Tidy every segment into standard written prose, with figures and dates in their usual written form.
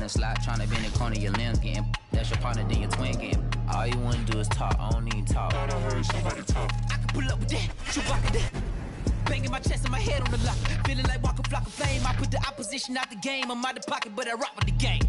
a slot, tryna bend the corner, your limbs getting. That's your partner, then your twin getting. All you wanna do is talk, I don't need talk. I heard somebody talk. I can pull up with that, Chewbacca that. Banging my chest and my head on the lock. Feeling like Walker Flock of Flame. I put the opposition out the game. I'm out the pocket, but I rock with the game.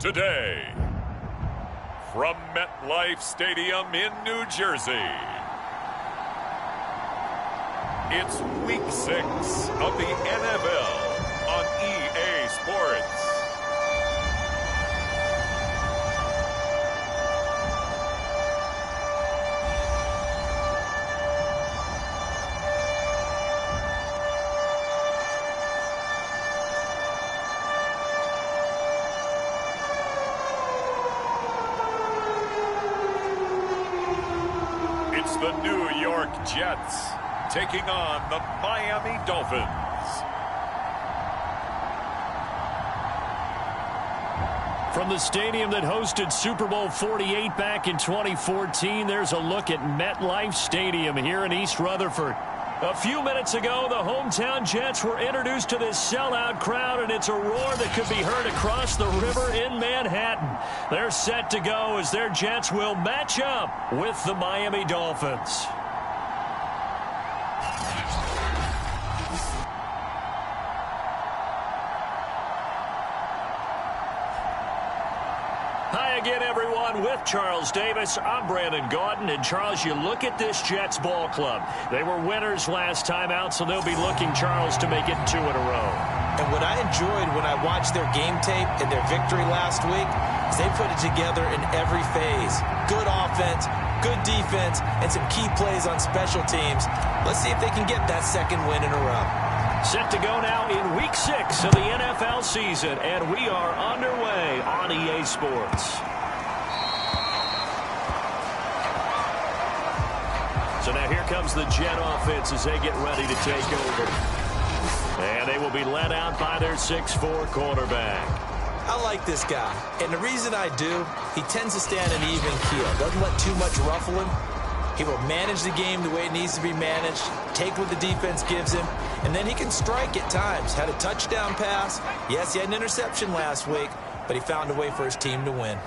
Today, from MetLife Stadium in New Jersey, it's Week 6 of the NFL on EA Sports. It's the New York Jets taking on the Miami Dolphins. From the stadium that hosted Super Bowl 48 back in 2014, there's a look at MetLife Stadium here in East Rutherford. A few minutes ago, the hometown Jets were introduced to this sellout crowd, and it's a roar that could be heard across the river in Manhattan. They're set to go as their Jets will match up with the Miami Dolphins. Hi again, everyone. With Charles Davis, I'm Brandon Gaudin. And, Charles, you look at this Jets ball club. They were winners last time out, so they'll be looking, Charles, to make it 2 in a row. And what I enjoyed when I watched their game tape and their victory last week is they put it together in every phase. Good offense, good defense, and some key plays on special teams. Let's see if they can get that second win in a row. Set to go now in Week 6 of the NFL season, and we are underway on EA Sports. So now here comes the Jet offense as they get ready to take over. And they will be led out by their 6'4" quarterback. I like this guy, and the reason I do, he tends to stay on an even keel. Doesn't let too much ruffle him. He will manage the game the way it needs to be managed, take what the defense gives him, and then he can strike at times. Had a touchdown pass. Yes, he had an interception last week, but he found a way for his team to win.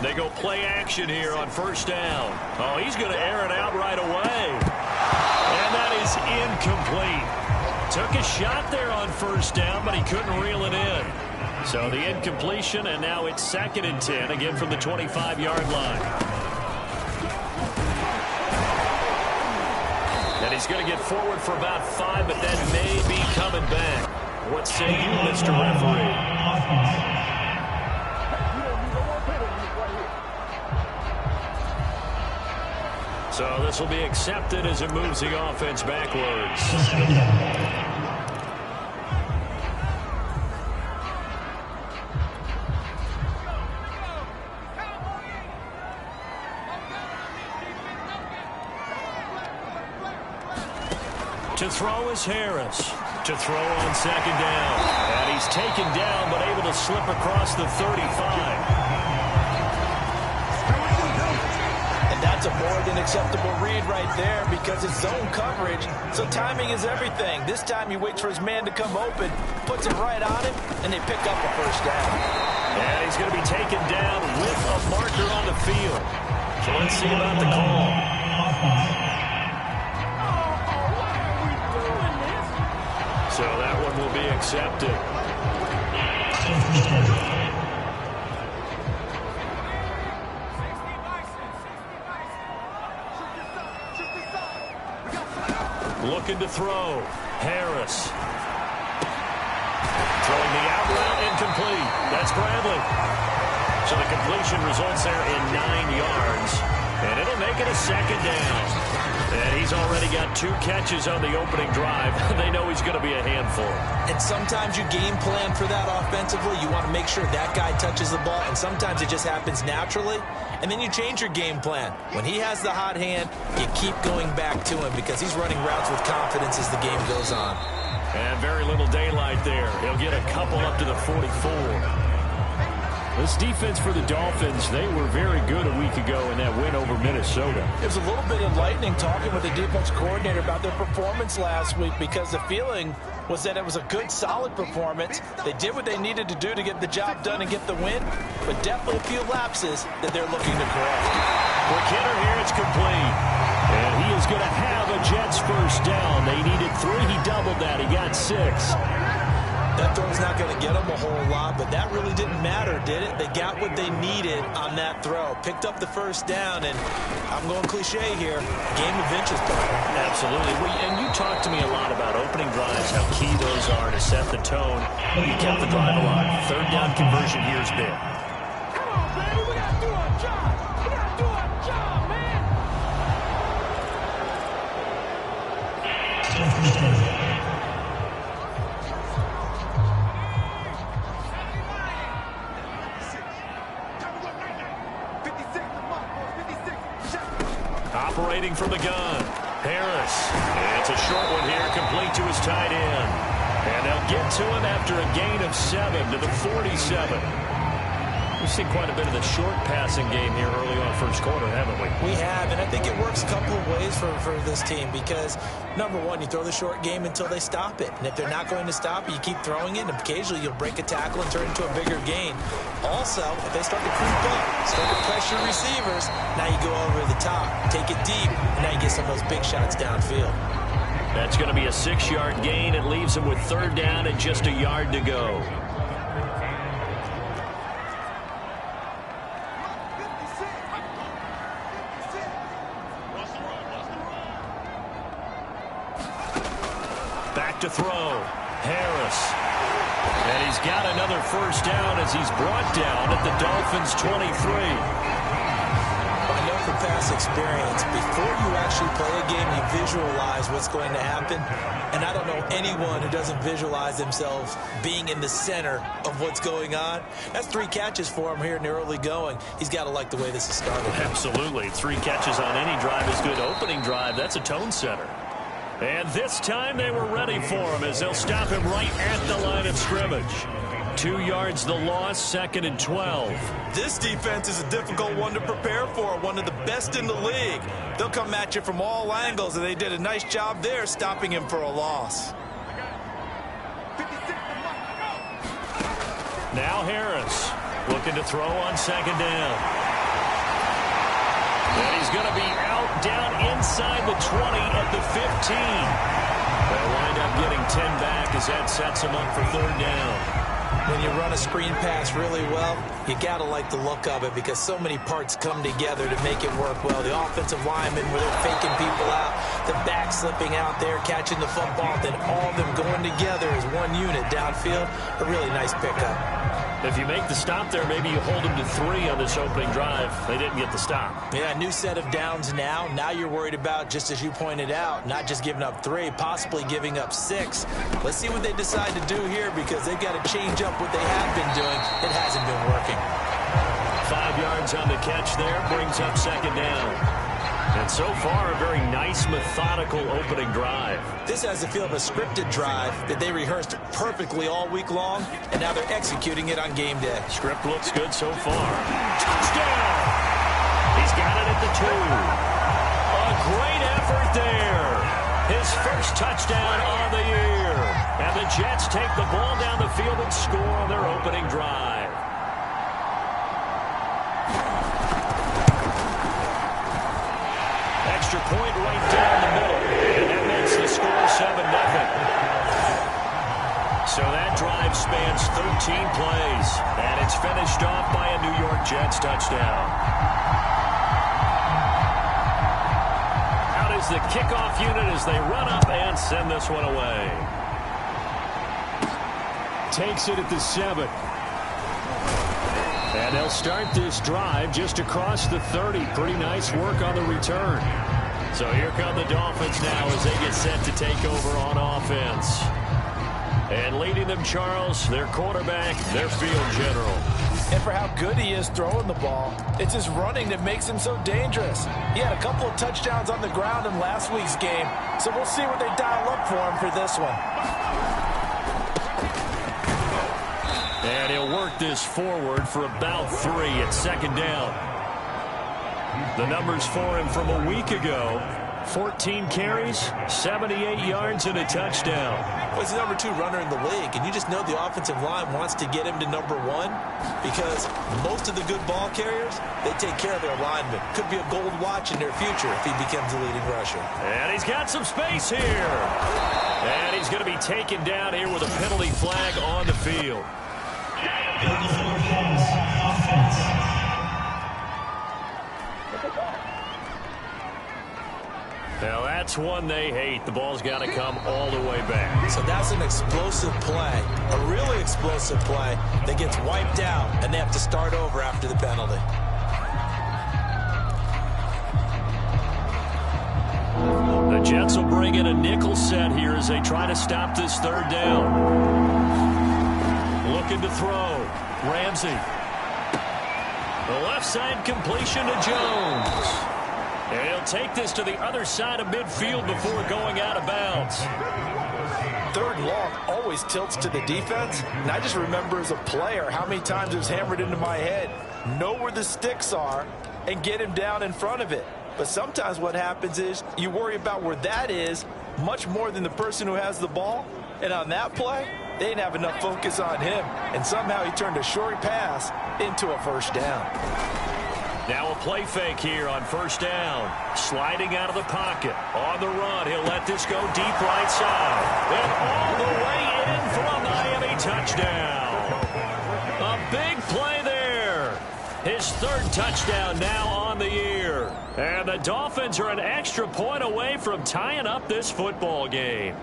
They go play action here on first down. Oh, he's going to air it out right away. And that is incomplete. Took a shot there on first down, but he couldn't reel it in. So the incompletion, and now it's 2nd and 10, again from the 25-yard line. And he's going to get forward for about 5, but then may be coming back. What say you, Mr. Referee? So this will be accepted as it moves the offense backwards. To throw is Harris. To throw on 2nd down. And he's taken down, but able to slip across the 35. That's a more than acceptable read right there because it's zone coverage, so timing is everything. This time he waits for his man to come open, puts it right on him, and they pick up a first down. And he's going to be taken down with a marker on the field. So let's see about the call. So that one will be accepted. Looking to throw. Harris. Throwing the out route incomplete. That's Bradley. So the completion results there in 9 yards. And it'll make it a 2nd down. And he's already got 2 catches on the opening drive. They know he's going to be a handful. And sometimes you game plan for that offensively. You want to make sure that guy touches the ball. And sometimes it just happens naturally. And then you change your game plan. When he has the hot hand, you keep going back to him because he's running routes with confidence as the game goes on. And very little daylight there. He'll get a couple up to the 44. This defense for the Dolphins, they were very good a week ago in that win over Minnesota. It was a little bit enlightening talking with the defense coordinator about their performance last week because the feeling was that it was a good, solid performance. They did what they needed to do to get the job done and get the win, but definitely a few lapses that they're looking to correct. For Kenner here, it's complete. And he is going to have a Jets first down. They needed 3. He doubled that. He got 6. That throw's not going to get them a whole lot, but that really didn't matter, did it? They got what they needed on that throw. Picked up the first down, and I'm going cliche here, game of inches. Absolutely. And you talked to me a lot about opening drives, how key those are to set the tone. You kept the drive alive. Third down conversion here is big. Come on, baby, we got to do our job. We got to do our job, man. Operating from the gun, Harris. It's a short one here, complete to his tight end. And they'll get to him after a gain of 7 to the 47. We've seen quite a bit of the short passing game here early on first quarter, haven't we? We have, and I think it works a couple of ways for this team because, number one, you throw the short game until they stop it. And if they're not going to stop it, you keep throwing it, and occasionally you'll break a tackle and turn it into a bigger gain. Also, if they start to creep up, start to pressure receivers, now you go over the top, take it deep, and now you get some of those big shots downfield. That's going to be a 6-yard gain. It leaves him with third down and just a yard to go. Back to throw. Harris. And he's got another first down as he's brought down at the Dolphins' 23. I know from past experience, before you actually play a game, you visualize what's going to happen. And I don't know anyone who doesn't visualize themselves being in the center of what's going on. That's 3 catches for him here in the early going. He's got to like the way this is started. Absolutely. 3 catches on any drive is good. Opening drive, that's a tone setter. And this time they were ready for him as they'll stop him right at the line of scrimmage. 2 yards the loss, 2nd and 12. This defense is a difficult one to prepare for, one of the best in the league. They'll come at you from all angles, and they did a nice job there stopping him for a loss. Now Harris looking to throw on 2nd down. And he's going to be out down inside the 20 at the 15. They'll wind up getting 10 back as that sets him up for third down. When you run a screen pass really well, you got to like the look of it because so many parts come together to make it work well. The offensive linemen, where they're faking people out, the back slipping out there, catching the football, then all of them going together as one unit downfield. A really nice pickup. If you make the stop there, maybe you hold them to 3 on this opening drive. They didn't get the stop. Yeah, new set of downs now. Now you're worried about, just as you pointed out, not just giving up 3, possibly giving up 6. Let's see what they decide to do here because they've got to change up what they have been doing. It hasn't been working. 5 yards on the catch there, brings up 2nd down. And so far, a very nice, methodical opening drive. This has the feel of a scripted drive that they rehearsed perfectly all week long, and now they're executing it on game day. Script looks good so far. Touchdown! He's got it at the 2. A great effort there. His first touchdown on the year. And the Jets take the ball down the field and score on their opening drive. Extra point right down the middle. And that makes the score 7-0. So that drive spans 13 plays. And it's finished off by a New York Jets touchdown. Out is the kickoff unit as they run up and send this one away. Takes it at the 7. And they'll start this drive just across the 30. Pretty nice work on the return. So here come the Dolphins now as they get set to take over on offense. And leading them, Charles, their quarterback, their field general. And for how good he is throwing the ball, it's his running that makes him so dangerous. He had a couple of touchdowns on the ground in last week's game, so we'll see what they dial up for him for this one. And he'll work this forward for about 3 at 2nd down. The numbers for him from a week ago, 14 carries, 78 yards, and a touchdown. Well, he's the number 2 runner in the league, and you just know the offensive line wants to get him to number 1 because most of the good ball carriers, they take care of their linemen. Could be a gold watch in their future if he becomes the leading rusher. And he's got some space here. And he's going to be taken down here with a penalty flag on the field. Now that's one they hate. The ball's got to come all the way back. So that's an explosive play, a really explosive play that gets wiped out, and they have to start over after the penalty. The Jets will bring in a nickel set here as they try to stop this third down. Looking to throw. Ramsey. The left side completion to Jones. And he'll take this to the other side of midfield before going out of bounds. Third and long always tilts to the defense. And I just remember as a player how many times it was hammered into my head. Know where the sticks are and get him down in front of it. But sometimes what happens is you worry about where that is much more than the person who has the ball. And on that play, they didn't have enough focus on him. And somehow he turned a short pass into a first down. Now a play fake here on first down. Sliding out of the pocket. On the run, he'll let this go deep right side. And all the way in for a Miami touchdown. A big play there. His third touchdown now on the year. And the Dolphins are an extra point away from tying up this football game.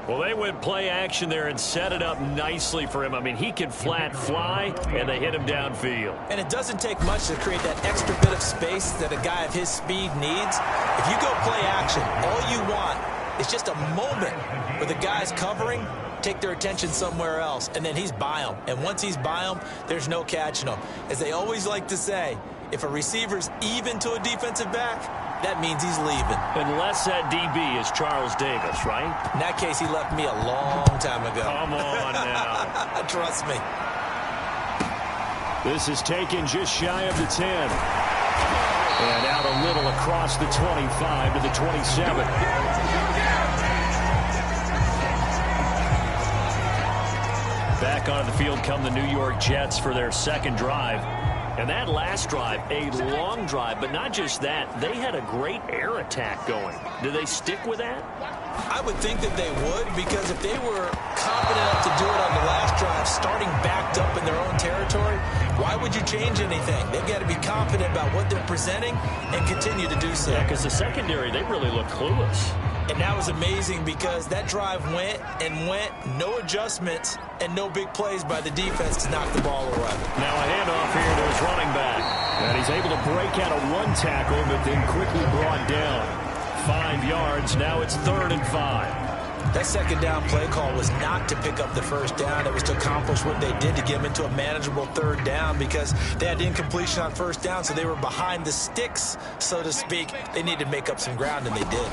Well, they went play action there and set it up nicely for him. I mean, he can flat fly, and they hit him downfield. And it doesn't take much to create that extra bit of space that a guy of his speed needs. If you go play action, all you want is just a moment where the guy's covering, take their attention somewhere else, and then he's by him. And once he's by him, there's no catching him. As they always like to say, if a receiver's even to a defensive back, that means he's leaving. Unless that DB is Charles Davis, right? In that case, he left me a long time ago. Come on now. Trust me. This is taken just shy of the 10. And out a little across the 25 to the 27. Back onto the field come the New York Jets for their second drive. And that last drive, a long drive, but not just that. They had a great air attack going. Do they stick with that? I would think that they would, because if they were confident enough to do it on the last drive, starting backed up in their own territory, why would you change anything? They've got to be confident about what they're presenting and continue to do so. Yeah, because the secondary, they really look clueless. And that was amazing because that drive went and went, no adjustments, and no big plays by the defense to knock the ball away. Now a handoff here to his running back. And he's able to break out of one tackle, but then quickly brought down. 5 yards, now it's 3rd and 5. That second down play call was not to pick up the first down. It was to accomplish what they did to get them into a manageable 3rd down because they had incompletion on first down, so they were behind the sticks, so to speak. They needed to make up some ground, and they did.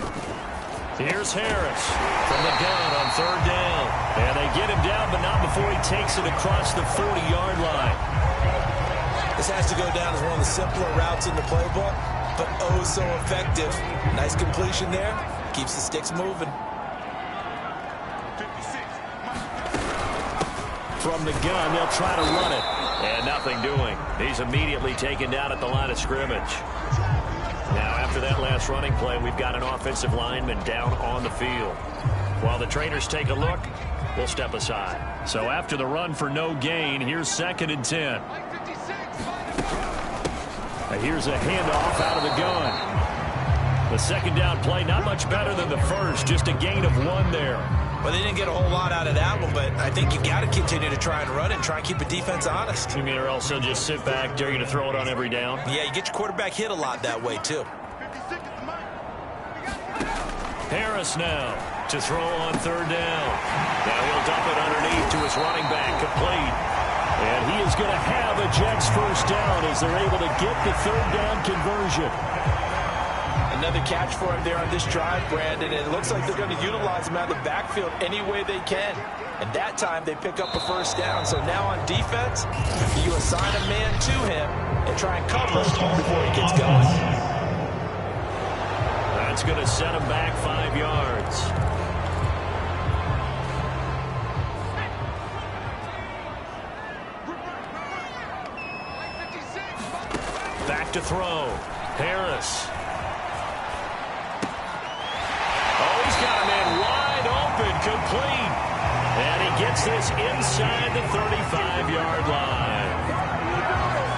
Here's Harris from the gun on 3rd down. And they get him down, but not before he takes it across the 40-yard line. This has to go down as one of the simpler routes in the playbook, but oh so effective. Nice completion there. Keeps the sticks moving. From the gun, they'll try to run it. And nothing doing. He's immediately taken down at the line of scrimmage. Now, after that last running play, we've got an offensive lineman down on the field. While the trainers take a look, we'll step aside. So after the run for no gain, here's 2nd and 10. Here's a handoff out of the gun. The second down play, not much better than the first, just a gain of 1 there. Well, they didn't get a whole lot out of that one, but I think you got to continue to try and run it and try and keep the defense honest. You mean or else they'll just sit back, dare you to throw it on every down? Yeah, you get your quarterback hit a lot that way, too. Harris now to throw on 3rd down. Now he'll dump it underneath to his running back, complete. And he is going to have a Jets first down as they're able to get the 3rd down conversion. Another catch for him there on this drive, Brandon. And it looks like they're going to utilize him out of the backfield any way they can. And that time they pick up a first down. So now on defense, you assign a man to him and try and cover before he gets going. That's It's going to set him back 5 yards. Back to throw. Harris. Oh, he's got a man wide open, complete. And he gets this inside the 35-yard line.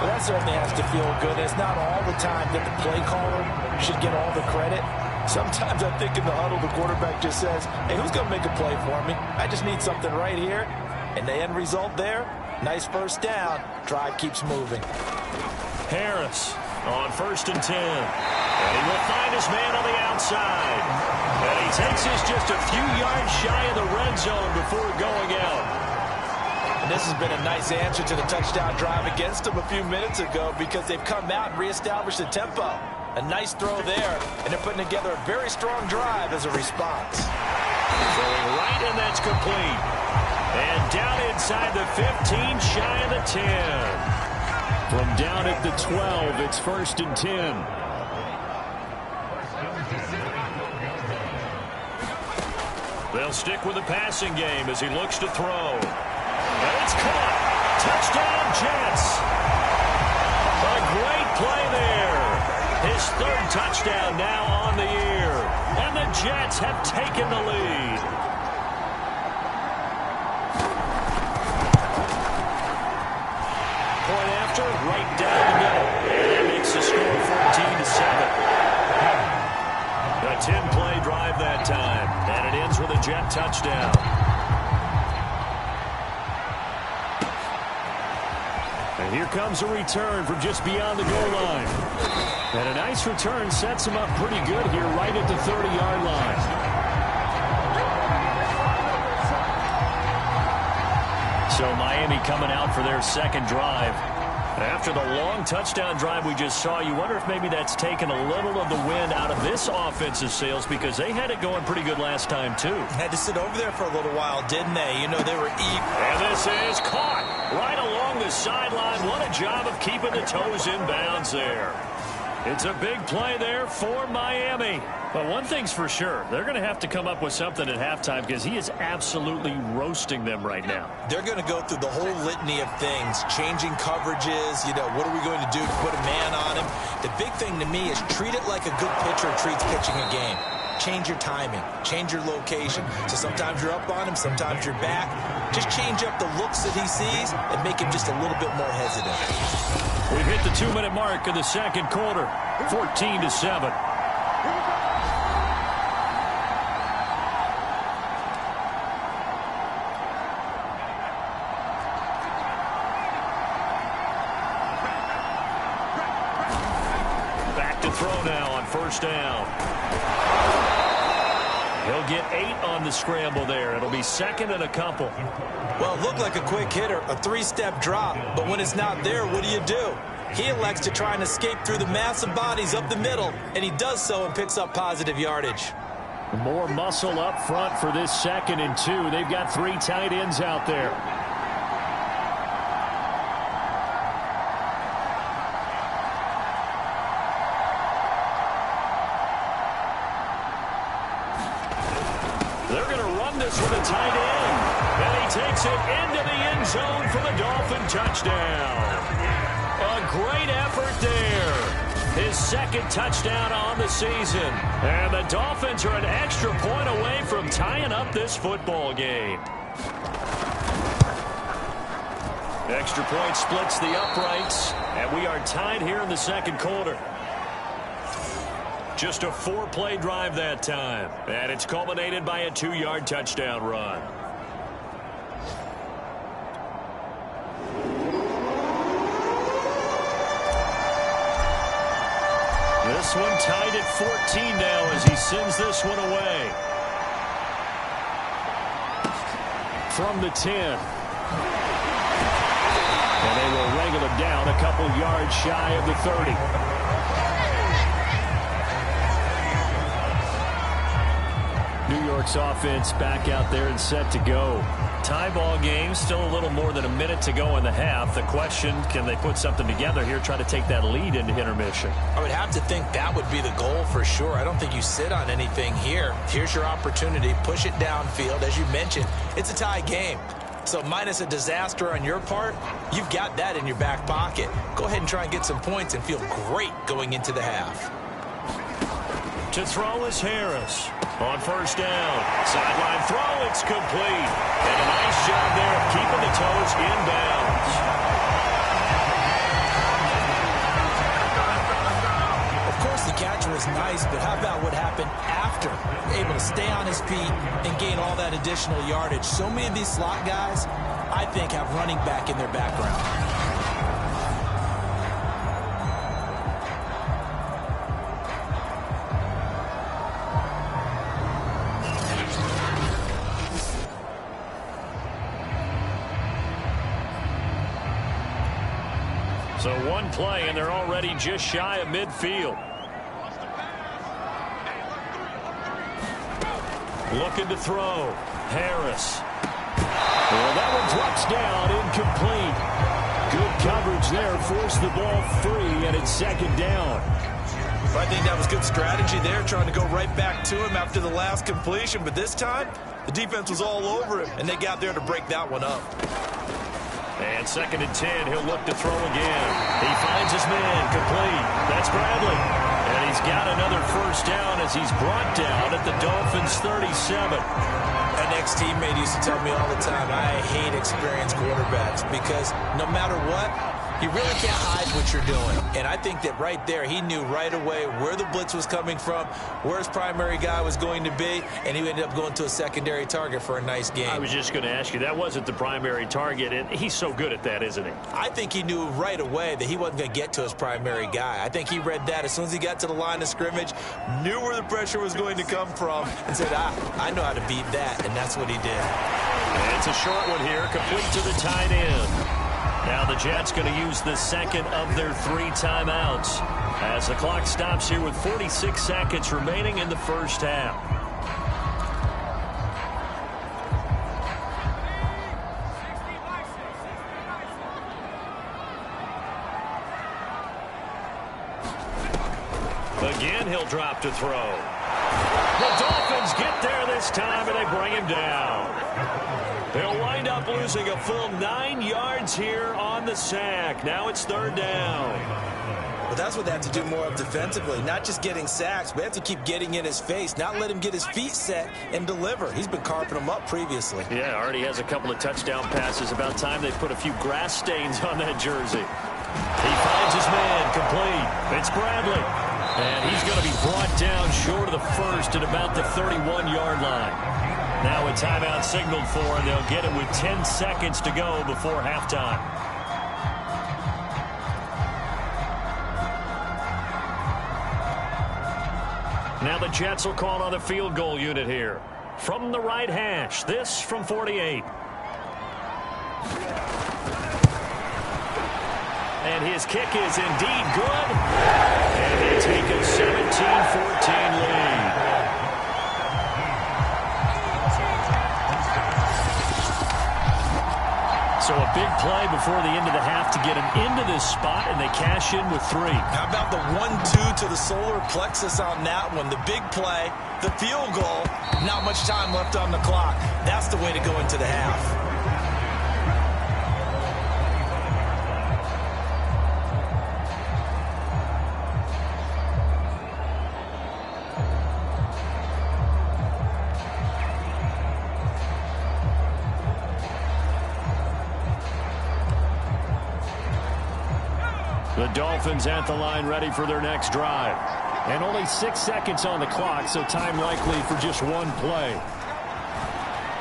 Well, that certainly has to feel good. It's not all the time that the play caller should get all the credit. Sometimes I think in the huddle, the quarterback just says, hey, who's going to make a play for me? I just need something right here. And the end result there, nice first down. Drive keeps moving. Harris on 1st and 10. And he will find his man on the outside. And he takes this just a few yards shy of the red zone before going out. And this has been a nice answer to the touchdown drive against them a few minutes ago because they've come out and reestablished the tempo. A nice throw there, and they're putting together a very strong drive as a response. Throwing right, and that's complete. And down inside the 15, shy of the 10. From down at the 12, it's 1st and 10. They'll stick with the passing game as he looks to throw. And it's caught. Touchdown, Jets. A great play there. His 3rd touchdown now on the year. And the Jets have taken the lead. Point after, right down the middle. And that makes the score 14-7. A 10-play drive that time. And it ends with a Jet touchdown. And here comes a return from just beyond the goal line. And a nice return sets him up pretty good here right at the 30-yard line. So Miami coming out for their 2nd drive. After the long touchdown drive we just saw, you wonder if maybe that's taken a little of the wind out of this offensive sails because they had it going pretty good last time, too. Had to sit over there for a little while, didn't they? You know, they were eager. And this is caught right along the sideline. What a job of keeping the toes in bounds there. It's a big play there for Miami. But one thing's for sure, they're going to have to come up with something at halftime because he is absolutely roasting them right now. They're going to go through the whole litany of things, changing coverages, you know, what are we going to do to put a man on him? The big thing to me is treat it like a good pitcher treats pitching a game. Change your timing, change your location. So sometimes you're up on him, sometimes you're back. Just change up the looks that he sees and make him just a little bit more hesitant. We've hit the 2-minute mark of the 2nd quarter, 14-7. Back to throw now on 1st down. He'll get 8 on the scramble there. It'll be 2nd and a couple. Well, it looked like a quick hitter, a 3-step drop, but when it's not there, what do? He elects to try and escape through the massive bodies up the middle, and he does so and picks up positive yardage. More muscle up front for this 2nd and 2. They've got 3 tight ends out there. They're going to run this with a tight end. And he takes it into the end zone for the Dolphin touchdown. A great effort there. His 2nd touchdown on the season. And the Dolphins are an extra point away from tying up this football game. Extra point splits the uprights. And we are tied here in the 2nd quarter. Just a 4-play drive that time. And it's culminated by a 2-yard touchdown run. This one tied at 14 now as he sends this one away. From the 10. And they will wrangle him down a couple yards shy of the 30. New York's offense back out there and set to go. Tie ball game, still a little more than a minute to go in the half. The question, can they put something together here, try to take that lead into intermission? I would have to think that would be the goal for sure. I don't think you sit on anything here. Here's your opportunity. Push it downfield. As you mentioned, it's a tie game. So minus a disaster on your part, you've got that in your back pocket. Go ahead and try and get some points and feel great going into the half. To throw is Harris. On first down. Sideline throw, it's complete. And a nice job there of keeping the toes inbounds. Of course, the catch was nice, but how about what happened after? Able to stay on his feet and gain all that additional yardage. So many of these slot guys, I think, have running back in their background. So one play, and they're already just shy of midfield. Looking to throw. Harris. Well, that one drops down, incomplete. Good coverage there. Forced the ball free, and it's second down. I think that was good strategy there, trying to go right back to him after the last completion. But this time, the defense was all over him, and they got there to break that one up. And second and 10, he'll look to throw again. He finds his man, complete. That's Bradley. And he's got another first down as he's brought down at the Dolphins' 37. An ex-teammate used to tell me all the time, I hate experienced quarterbacks because no matter what, you really can't hide what you're doing. And I think that right there, he knew right away where the blitz was coming from, where his primary guy was going to be, and he ended up going to a secondary target for a nice game. I was just going to ask you, that wasn't the primary target, and he's so good at that, isn't he? I think he knew right away that he wasn't going to get to his primary guy. I think he read that as soon as he got to the line of scrimmage, knew where the pressure was going to come from, and said, I know how to beat that, and that's what he did. And it's a short one here, complete to the tight end. Now the Jets going to use the second of their 3 timeouts as the clock stops here with 46 seconds remaining in the first half. Again, he'll drop to throw. The Dolphins get there this time, and they bring him down. They'll wind up losing a full 9 yards here on the sack. Now it's third down. Well, that's what they have to do more of defensively, not just getting sacks, but they have to keep getting in his face, not let him get his feet set and deliver. He's been carping them up previously. Yeah, already has a couple of touchdown passes. About time they put a few grass stains on that jersey. He finds his man, complete. It's Bradley. And he's going to be brought down short of the first at about the 31-yard line. Now a timeout signaled for, and they'll get it with 10 seconds to go before halftime. Now the Jets will call on the field goal unit here. From the right hash, this from 48. And his kick is indeed good. And they take a 17-14 lead. So a big play before the end of the half to get him into this spot, and they cash in with 3. How about the 1-2 to the solar plexus on that one? The big play, the field goal, not much time left on the clock. That's the way to go into the half. The Dolphins at the line ready for their next drive. And only 6 seconds on the clock, so time likely for just one play.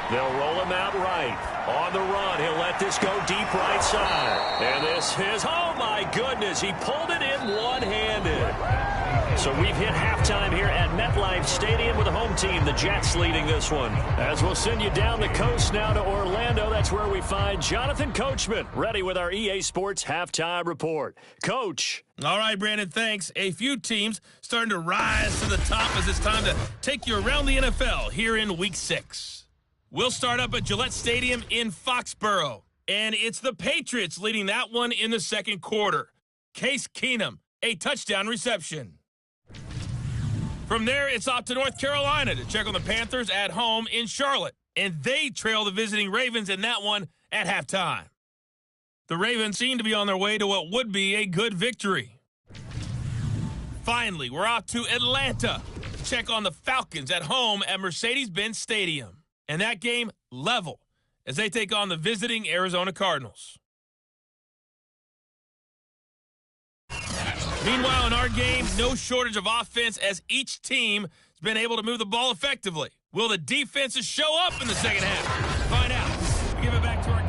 They'll roll him out right. On the run, he'll let this go deep right side. And this is, oh my goodness, he pulled it in one-handed. So we've hit halftime here at MetLife Stadium with the home team, the Jets, leading this one. As we'll send you down the coast now to Orlando, that's where we find Jonathan Coachman, ready with our EA Sports Halftime Report. Coach. All right, Brandon, thanks. A few teams starting to rise to the top as it's time to take you around the NFL here in Week 6. We'll start up at Gillette Stadium in Foxborough. And it's the Patriots leading that one in the second quarter. Case Keenum, a touchdown reception. From there, it's off to North Carolina to check on the Panthers at home in Charlotte. And they trail the visiting Ravens in that one at halftime. The Ravens seem to be on their way to what would be a good victory. Finally, we're off to Atlanta to check on the Falcons at home at Mercedes-Benz Stadium. And that game, level, as they take on the visiting Arizona Cardinals. Meanwhile, in our game, no shortage of offense as each team has been able to move the ball effectively. Will the defenses show up in the second half? Find out. We give it back to our...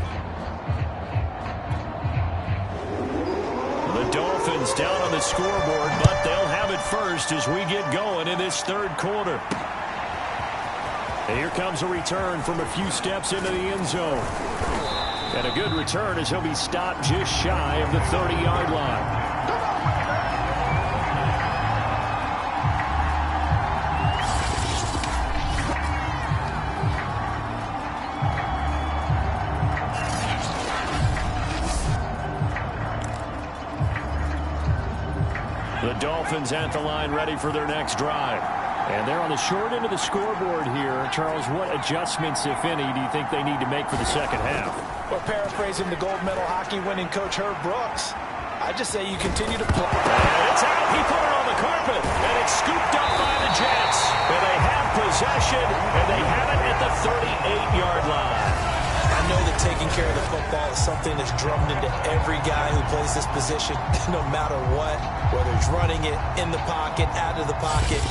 The Dolphins down on the scoreboard, but they'll have it first as we get going in this third quarter. And here comes a return from a few steps into the end zone. And a good return as he'll be stopped just shy of the 30-yard line. The Dolphins at the line ready for their next drive. And they're on the short end of the scoreboard here. Charles, what adjustments, if any, do you think they need to make for the second half? Well, paraphrasing the gold medal hockey winning coach Herb Brooks, I just say you continue to play. And it's out. He put it on the carpet, and it's scooped up by the Jets. And they have possession, and they have it at the 38-yard line. I know that taking care of the football is something that's drummed into every guy who plays this position, no matter what, whether it's running it, in the pocket, out of the pocket.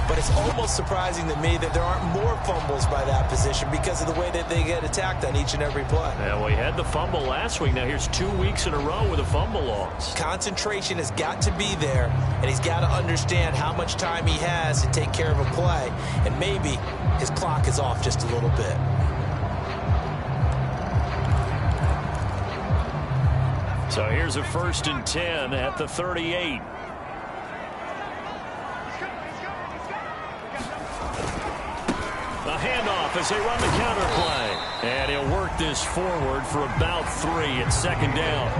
But it's almost surprising to me that there aren't more fumbles by that position because of the way that they get attacked on each and every play. Yeah, we had the fumble last week. Now here's 2 weeks in a row with a fumble loss. Concentration has got to be there, and he's got to understand how much time he has to take care of a play, and maybe his clock is off just a little bit. So here's a 1st and 10 at the 38. A handoff as they run the counter play. And he'll work this forward for about 3 at second down.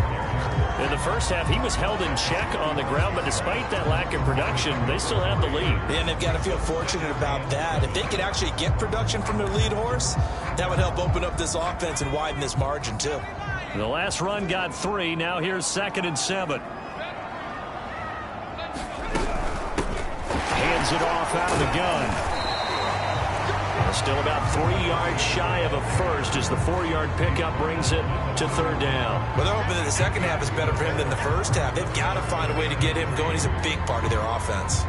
In the first half, he was held in check on the ground, but despite that lack of production, they still have the lead. And they've got to feel fortunate about that. If they could actually get production from their lead horse, that would help open up this offense and widen this margin, too. The last run got 3. Now here's 2nd and 7. Hands it off out of the gun. Still about 3 yards shy of a first as the 4-yard pickup brings it to 3rd down. Well, they're hoping that the second half is better for him than the first half. They've got to find a way to get him going. He's a big part of their offense.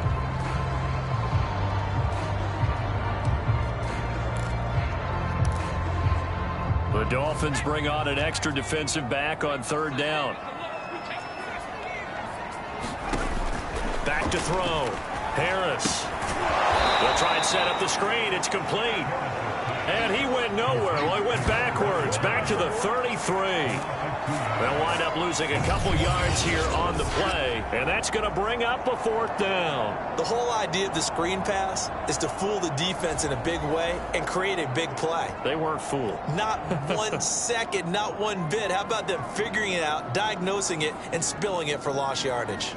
The Dolphins bring on an extra defensive back on 3rd down. Back to throw. Harris. They'll try and set up the screen. It's complete. And he went nowhere. Well, he went backwards. Back to the 33. They'll wind up losing a couple yards here on the play. And that's going to bring up a 4th down. The whole idea of the screen pass is to fool the defense in a big way and create a big play. They weren't fooled. Not 1 second, not one bit. How about them figuring it out, diagnosing it, and spilling it for lost yardage?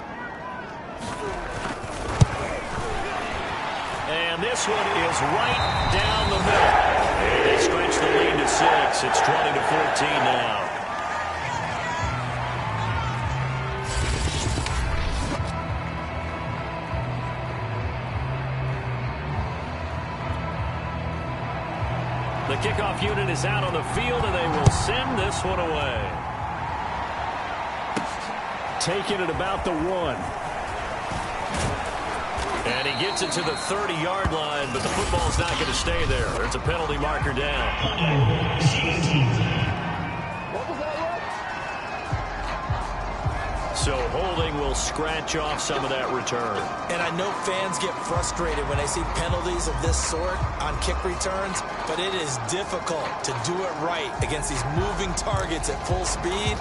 And this one is right down the middle. And they stretch the lead to 6. It's 20-14 now. The kickoff unit is out on the field, and they will send this one away. Taking it about the 1. And he gets it to the 30-yard line, but the football's not going to stay there. There's a penalty marker down. So holding will scratch off some of that return. And I know fans get frustrated when they see penalties of this sort on kick returns, but it is difficult to do it right against these moving targets at full speed.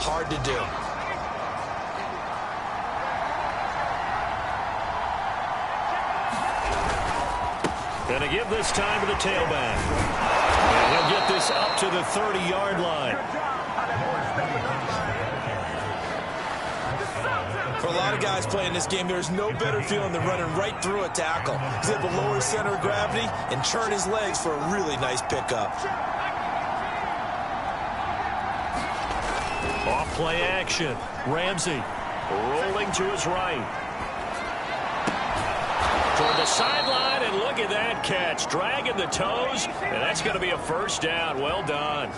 Hard to do. Going to give this time to the tailback. And he'll get this up to the 30-yard line. For a lot of guys playing this game, there's no better feeling than running right through a tackle. He's able to lower his center of gravity and churn his legs for a really nice pickup. Off play action. Ramsey rolling to his right. Toward the sideline, and look at that catch. Dragging the toes, and that's going to be a first down. Well done.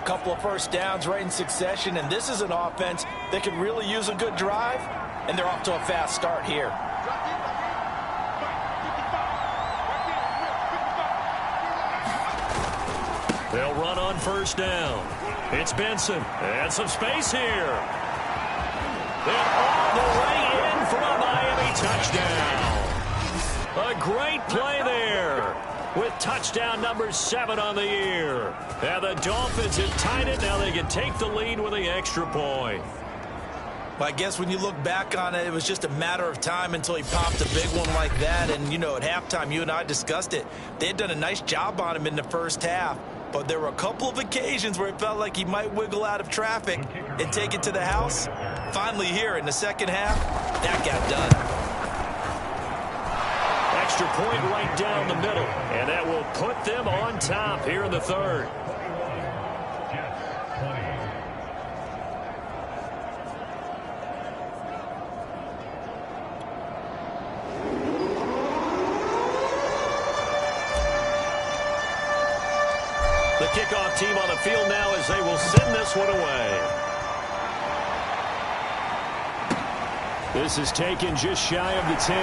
Couple of first downs right in succession, and this is an offense that could really use a good drive, and they're off to a fast start here. They'll run on first down. It's Benson, and some space here. And all the way in for a Miami touchdown. A great play there, with touchdown number 7 on the year. And the Dolphins have tied it. Now they can take the lead with the extra point. Well, I guess when you look back on it, it was just a matter of time until he popped a big one like that. And, you know, at halftime, you and I discussed it. They had done a nice job on him in the first half. But there were a couple of occasions where it felt like he might wiggle out of traffic and take it to the house. Finally here in the second half, that got done. Extra point right down the middle, and that will put them on top here in the third. The kickoff team on the field now as they will send this one away. This is taken just shy of the 10.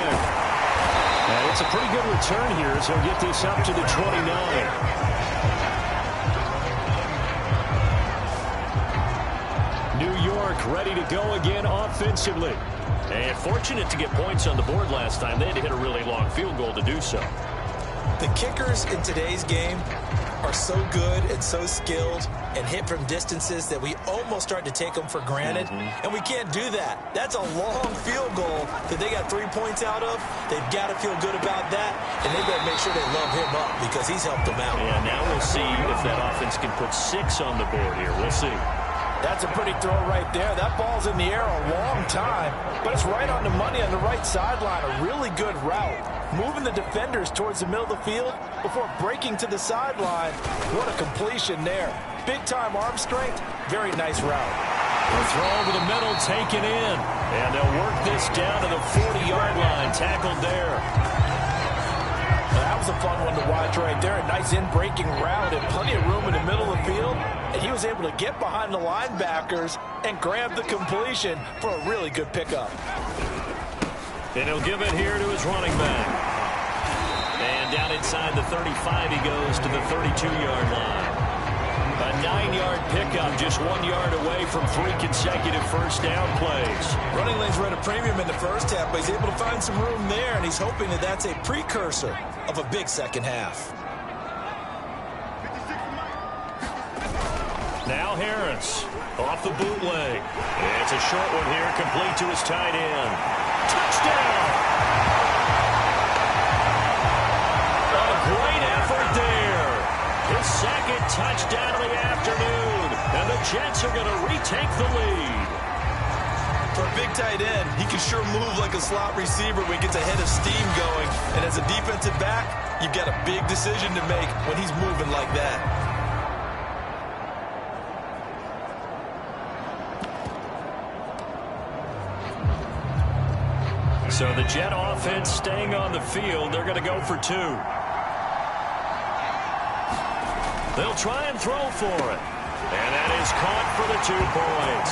And it's a pretty good return here as he'll get this up to the 29. New York ready to go again offensively. And fortunate to get points on the board last time. They had to hit a really long field goal to do so. The kickers in today's game are so good and so skilled and hit from distances that we almost start to take them for granted. And we can't do that. That's a long field goal that they got 3 points out of. They've got to feel good about that, and they better make sure they love him up because he's helped them out. Yeah, now we'll see if that offense can put 6 on the board here. We'll see. That's a pretty throw right there. That ball's in the air a long time, but it's right on the money on the right sideline. A really good route. Moving the defenders towards the middle of the field before breaking to the sideline. What a completion there. Big-time arm strength. Very nice route. The throw over the middle taken in. And they'll work this down to the 40-yard line. Tackled there. That was a fun one to watch right there. A nice in-breaking route and plenty of room in the middle of the field. And he was able to get behind the linebackers and grab the completion for a really good pickup. And he'll give it here to his running back. And down inside the 35, he goes to the 32-yard line. A 9-yard pickup, just 1 yard away from 3 consecutive first down plays. Running lanes were at a premium in the first half, but he's able to find some room there, and he's hoping that that's a precursor of a big second half. Now Harris off the bootleg. It's a short one here, complete to his tight end. Touchdown! A great effort there. His second touchdown of the afternoon. And the Jets are going to retake the lead. For a big tight end, he can sure move like a slot receiver when he gets a head of steam going. And as a defensive back, you've got a big decision to make when he's moving like that. So the Jet offense staying on the field. They're going to go for 2. They'll try and throw for it. And that is caught for the 2 points.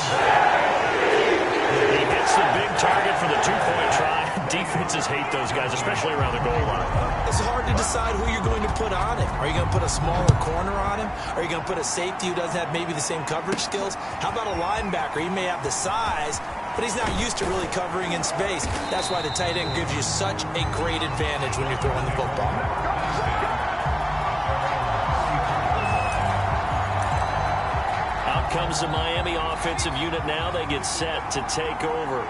He hits the big target for the 2-point try. Defenses hate those guys, especially around the goal line. It's hard to decide who you're going to put on him. Are you going to put a smaller corner on him? Are you going to put a safety who doesn't have maybe the same coverage skills? How about a linebacker? He may have the size, but he's not used to really covering in space. That's why the tight end gives you such a great advantage when you're throwing the football. Out comes the Miami offensive unit now. They get set to take over.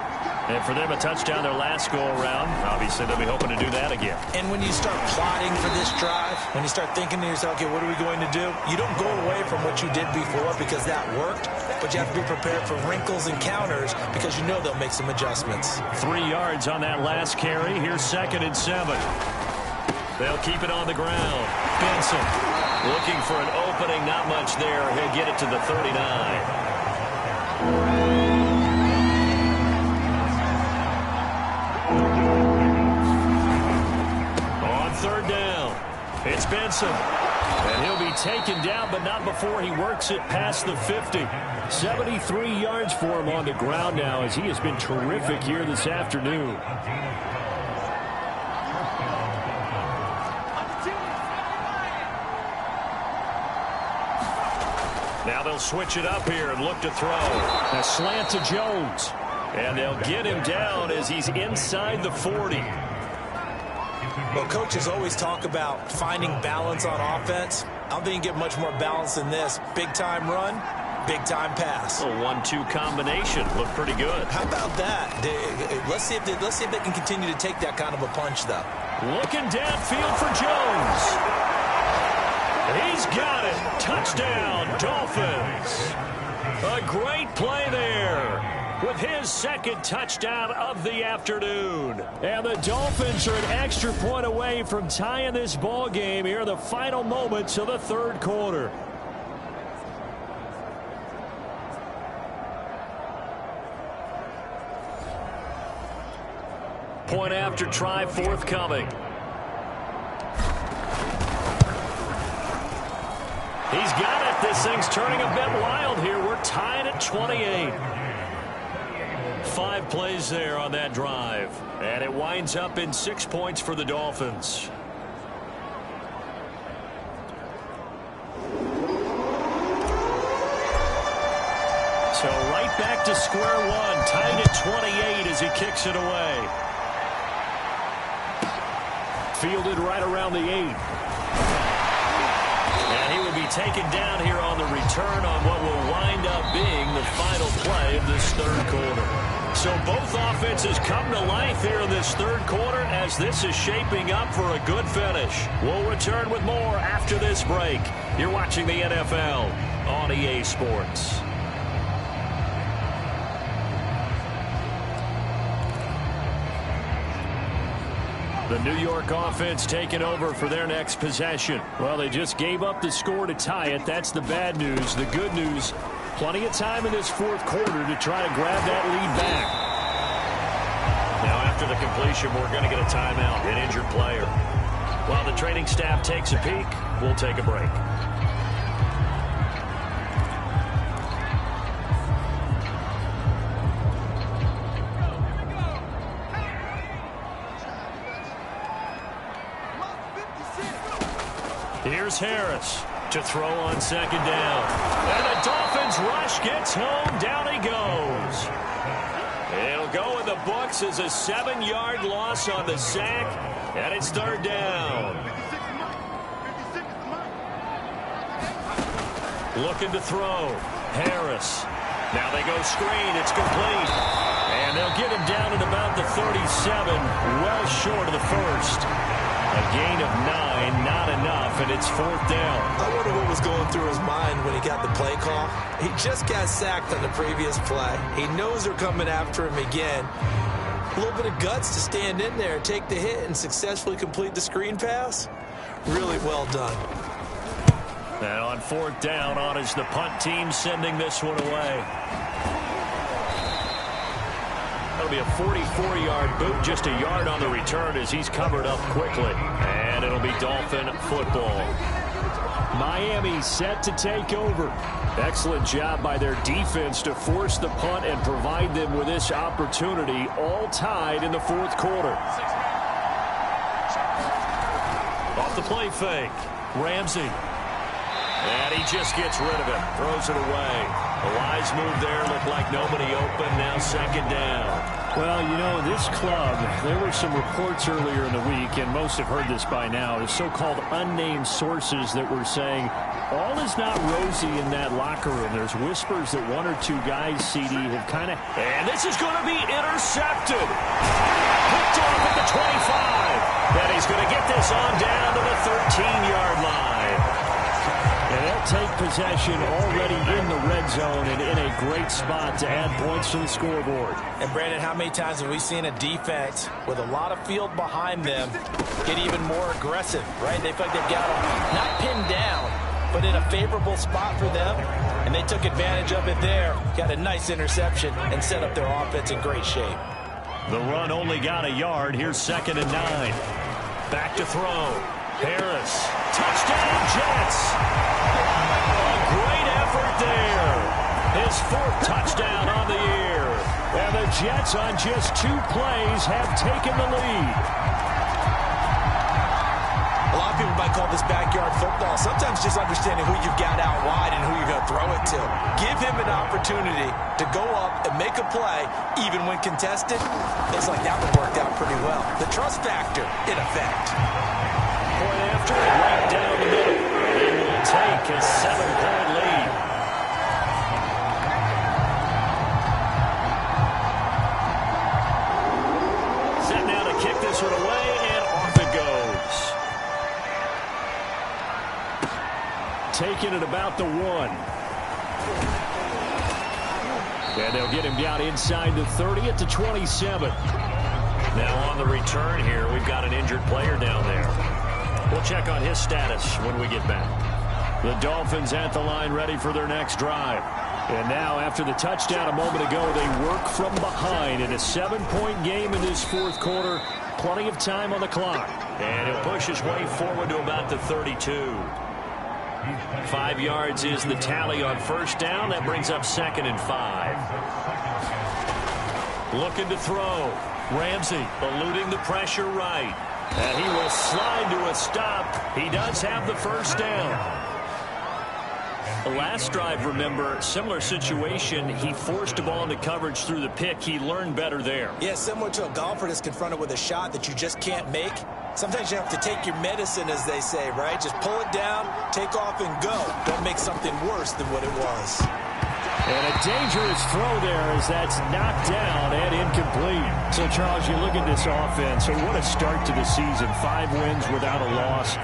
And for them, a touchdown their last go-around. Obviously, they'll be hoping to do that again. And when you start plotting for this drive, when you start thinking to yourself, okay, what are we going to do? You don't go away from what you did before because that worked, but you have to be prepared for wrinkles and counters because you know they'll make some adjustments. 3 yards on that last carry. Here's 2nd and 7. They'll keep it on the ground. Benson looking for an opening. Not much there. He'll get it to the 39. Third down. It's Benson. And he'll be taken down, but not before he works it past the 50. 73 yards for him on the ground now as he has been terrific here this afternoon. Now they'll switch it up here and look to throw. A slant to Jones. And they'll get him down as he's inside the 40. Well, coaches always talk about finding balance on offense. I don't think you get much more balance than this. Big-time run, big-time pass. A 1-2 combination. Looked pretty good. How about that? Let's see if they can continue to take that kind of a punch, though. Looking downfield for Jones. He's got it. Touchdown, Dolphins. A great play there with his 2nd touchdown of the afternoon. And the Dolphins are an extra point away from tying this ball game here in the final moments of the 3rd quarter. Point after try forthcoming. He's got it. This thing's turning a bit wild here. We're tied at 28. 5 plays there on that drive. And it winds up in 6 points for the Dolphins. So right back to square one. Tied at 28 as he kicks it away. Fielded right around the 8. And he will be taken down here on the return on what will wind up being the final play of this 3rd quarter. So both offenses come to life here in this 3rd quarter as this is shaping up for a good finish. We'll return with more after this break. You're watching the NFL on EA Sports. The New York offense taking over for their next possession. Well, they just gave up the score to tie it. That's the bad news. The good news, plenty of time in this 4th quarter to try to grab that lead back. Now, after the completion, we're going to get a timeout, an injured player. While the training staff takes a peek, we'll take a break. Here's Harris to throw on 2nd down. And the Dolphins rush gets home. Down he goes. It'll go in the books as a 7-yard loss on the sack. And it's 3rd down. Looking to throw. Harris. Now they go screen. It's complete. And they'll get him down at about the 37, well short of the 1st. A gain of 9, not enough, and it's 4th down. I wonder what was going through his mind when he got the play call. He just got sacked on the previous play. He knows they're coming after him again. A little bit of guts to stand in there, take the hit, and successfully complete the screen pass. Really well done. And on 4th down, on is the punt team sending this one away. That'll be a 44-yard boot, just a yard on the return as he's covered up quickly. And it'll be Dolphin football. Miami set to take over. Excellent job by their defense to force the punt and provide them with this opportunity, all tied in the 4th quarter. Off the play fake, Ramsey. And he just gets rid of it, throws it away. A wise move there, looked like nobody open, now 2nd down. Well, you know, this club, there were some reports earlier in the week, and most have heard this by now, the so-called unnamed sources that were saying all is not rosy in that locker room. There's whispers that one or two guys, CD, have kind of... And this is going to be intercepted. Picked off at the 25. And he's going to get this on down to the 13-yard line. And they'll take possession already in the red zone and in a great spot to add points to the scoreboard. And, Brandon, how many times have we seen a defense with a lot of field behind them get even more aggressive, right? They feel like they've got them not pinned down, but in a favorable spot for them, and they took advantage of it there, got a nice interception, and set up their offense in great shape. The run only got a yard. Here's 2nd and 9. Back to throw. Harris. Touchdown, Jets. A great effort there. His 4th touchdown on the year. And the Jets on just 2 plays have taken the lead. A lot of people might call this backyard football. Sometimes just understanding who you've got out wide and who you're going to throw it to. Give him an opportunity to go up and make a play, even when contested. Looks like that one worked out pretty well. The trust factor, in effect. Point after, right down the middle. They will take a 7-point lead. Set now to kick this one away, and off it goes. Taking it about the 1. And they'll get him down inside the 30 at the 27. Now on the return here, we've got an injured player down there. We'll check on his status when we get back. The Dolphins at the line ready for their next drive. And now after the touchdown a moment ago, they work from behind in a 7-point game in this 4th quarter. Plenty of time on the clock. And he'll push his way forward to about the 32. 5 yards is the tally on 1st down. That brings up 2nd and 5. Looking to throw. Ramsey eluding the pressure right. And he will slide to a stop. He does have the 1st down. The last drive, remember, similar situation. He forced a ball into coverage through the pick. He learned better there. Yeah, similar to a golfer that's confronted with a shot that you just can't make. Sometimes you have to take your medicine, as they say, right? Just pull it down, take off, and go. Don't make something worse than what it was. And a dangerous throw there as that's knocked down and incomplete. So, Charles, you look at this offense, so what a start to the season. 5 wins without a loss.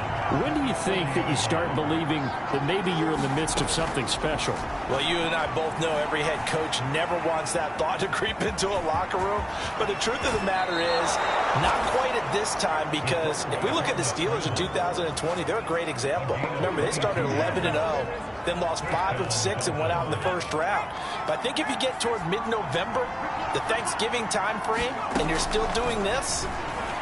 When do you think that you start believing that maybe you're in the midst of something special? Well, you and I both know every head coach never wants that thought to creep into a locker room. But the truth of the matter is, not quite at this time, because if we look at the Steelers in 2020, they're a great example. Remember, they started 11-0, then lost 5 of 6 and went out in the 1st round. But I think if you get toward mid-November, the Thanksgiving time frame, and you're still doing this,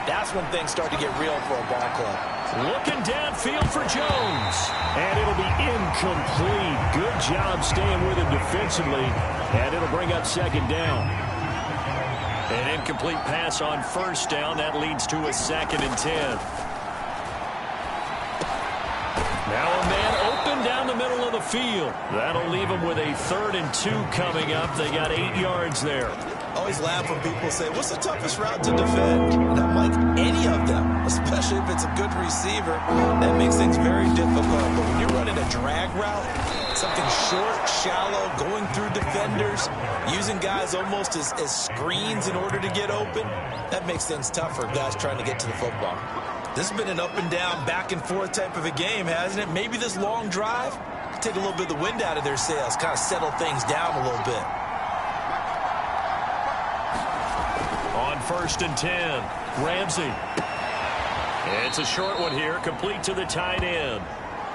that's when things start to get real for a ball club. Looking downfield for Jones. And it'll be incomplete. Good job staying with him defensively. And it'll bring up 2nd down. An incomplete pass on 1st down. That leads to a 2nd and 10. Now a man open down the middle of the field. That'll leave him with a 3rd and 2 coming up. They got 8 yards there. I always laugh when people say, what's the toughest route to defend? And I'm like, any of them, especially if it's a good receiver. That makes things very difficult. But when you're running a drag route, something short, shallow, going through defenders, using guys almost as screens in order to get open, that makes things tough for guys trying to get to the football. This has been an up and down, back and forth type of a game, hasn't it? Maybe this long drive take a little bit of the wind out of their sails, kind of settle things down a little bit. On 1st and 10, Ramsey. It's a short one here, complete to the tight end.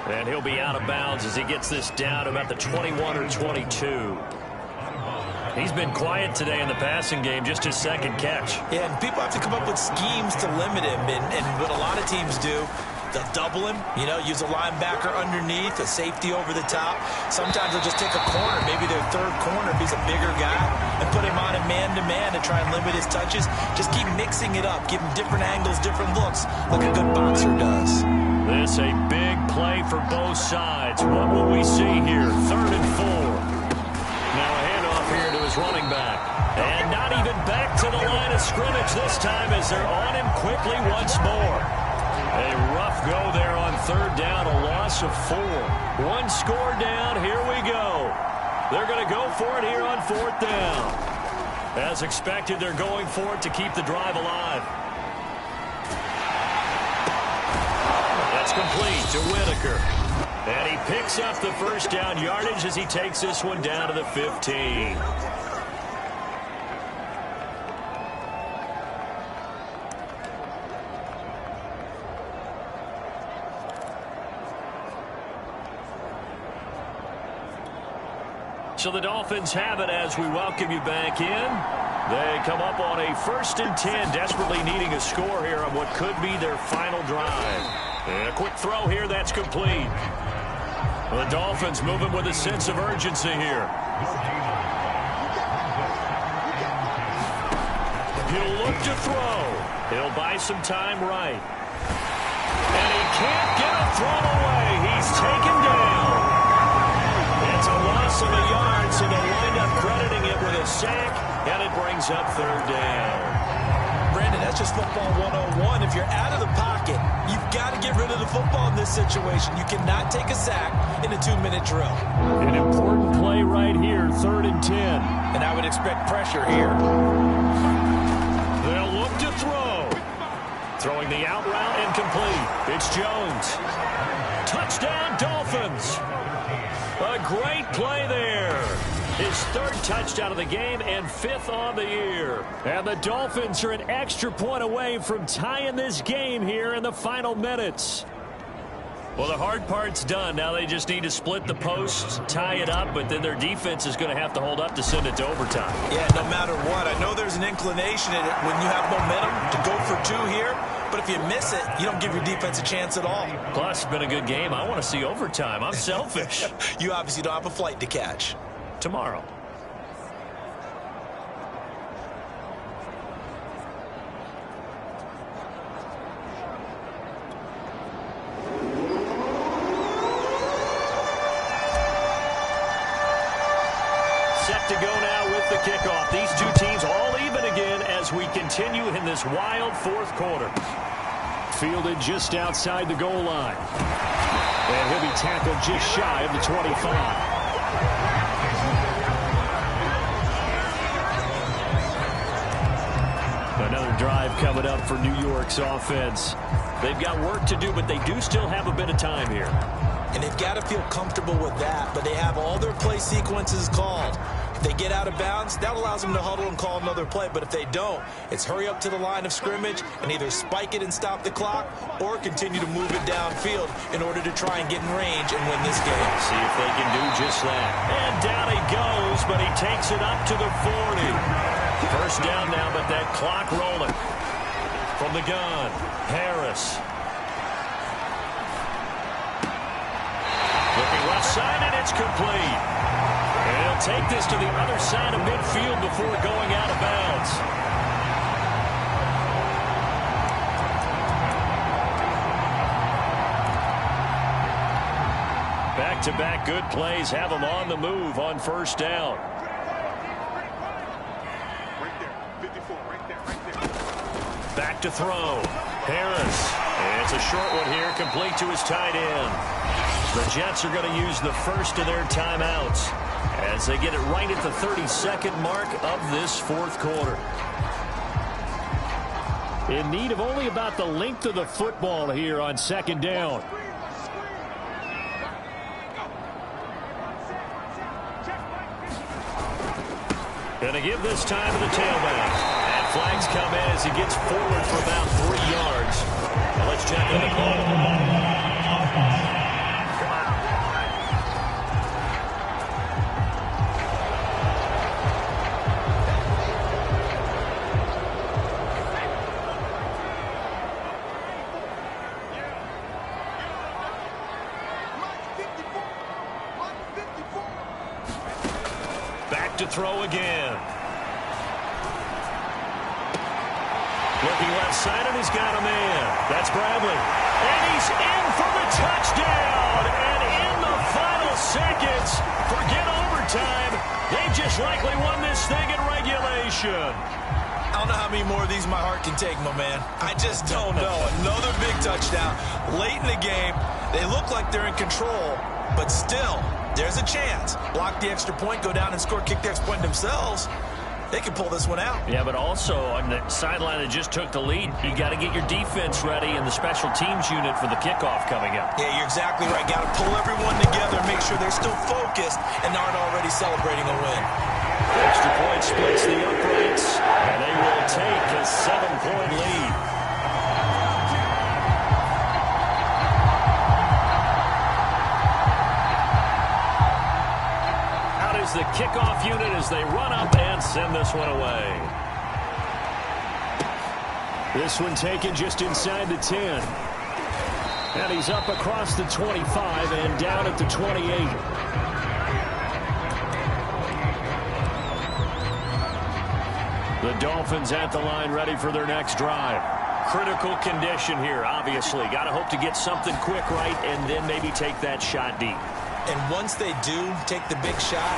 And he'll be out of bounds as he gets this down about the 21 or 22. He's been quiet today in the passing game, just his 2nd catch. Yeah, and people have to come up with schemes to limit him. And what a lot of teams do, they'll double him, use a linebacker underneath, a safety over the top. Sometimes they'll just take a corner, maybe their 3rd corner if he's a bigger guy, and put him on a man-to-man to try and limit his touches. Just keep mixing it up, give him different angles, different looks, like a good boxer does. This a big play for both sides. What will we see here? 3rd and 4. Now a handoff here to his running back. And not even back to the line of scrimmage this time as they're on him quickly once more. A rough go there on third down, a loss of 4. One score down, here we go. They're going to go for it here on fourth down. As expected, they're going for it to keep the drive alive. That's complete to Whitaker. And he picks up the first down yardage as he takes this one down to the 15. So the Dolphins have it as we welcome you back in. They come up on a 1st and 10, desperately needing a score here on what could be their final drive. And a quick throw here, that's complete. The Dolphins moving with a sense of urgency here. He'll look to throw. He'll buy some time right. And he can't get a throw away. He's taken down. It's a loss of a yard, so they'll wind up crediting it with a sack, and it brings up third down. Brandon, that's just football 101. If you're out of the pocket, you've got to get rid of the football in this situation. You cannot take a sack in a 2-minute drill. An important play right here, 3rd and 10. And I would expect pressure here. They'll look to throw. Throwing the out route incomplete. It's Jones. Touchdown, Dolphins. A great play there. His 3rd touchdown of the game and 5th on the year. And the Dolphins are an extra point away from tying this game here in the final minutes. Well, the hard part's done. Now they just need to split the posts, tie it up, but then their defense is going to have to hold up to send it to overtime. Yeah, no matter what. I know there's an inclination in it when you have momentum to go for 2 here, but if you miss it, you don't give your defense a chance at all. Plus, it's been a good game. I want to see overtime. I'm selfish. You obviously don't have a flight to catch. Tomorrow. Set to go now with the kickoff. These two teams all even again as we continue in this wild 4th quarter. Fielded just outside the goal line. And he'll be tackled just shy of the 25. Another drive coming up for New York's offense. They've got work to do, but they do still have a bit of time here. And they've got to feel comfortable with that, but they have all their play sequences called. If they get out of bounds, that allows them to huddle and call another play. But if they don't, it's hurry up to the line of scrimmage and either spike it and stop the clock or continue to move it downfield in order to try and get in range and win this game. See if they can do just that. And down he goes, but he takes it up to the 40. First down now, but that clock rolling. From the gun, Harris. Looking left side, and it's complete. And he'll take this to the other side of midfield before going out of bounds. Back-to-back good plays have them on the move on first down. Back to throw. Harris. And it's a short one here, complete to his tight end. The Jets are going to use the first of their timeouts as they get it right at the 32nd mark of this 4th quarter. In need of only about the length of the football here on 2nd down. Going to give this time to the tailback. And flags come in as he gets forward for about 3 yards. Now let's check on the call. To throw again. Looking left side, and he's got a man. That's Bradley. And he's in for the touchdown. And in the final seconds, forget overtime. They just has likely won this thing in regulation. I don't know how many more of these my heart can take, my man. I just don't know. Another big touchdown late in the game. They look like they're in control, but still, there's a chance. Block the extra point, go down and score, kick the extra point themselves. They can pull this one out. Yeah, but also on the sideline that just took the lead, you got to get your defense ready and the special teams unit for the kickoff coming up. Yeah, you're exactly right. Got to pull everyone together, make sure they're still focused and aren't already celebrating a win. Extra point splits the uprights, and they will take a 7-point lead. The kickoff unit as they run up and send this one away. This one taken just inside the 10. And he's up across the 25 and down at the 28. The Dolphins at the line ready for their next drive. Critical condition here, obviously. Got to hope to get something quick right and then maybe take that shot deep. And once they do take the big shot,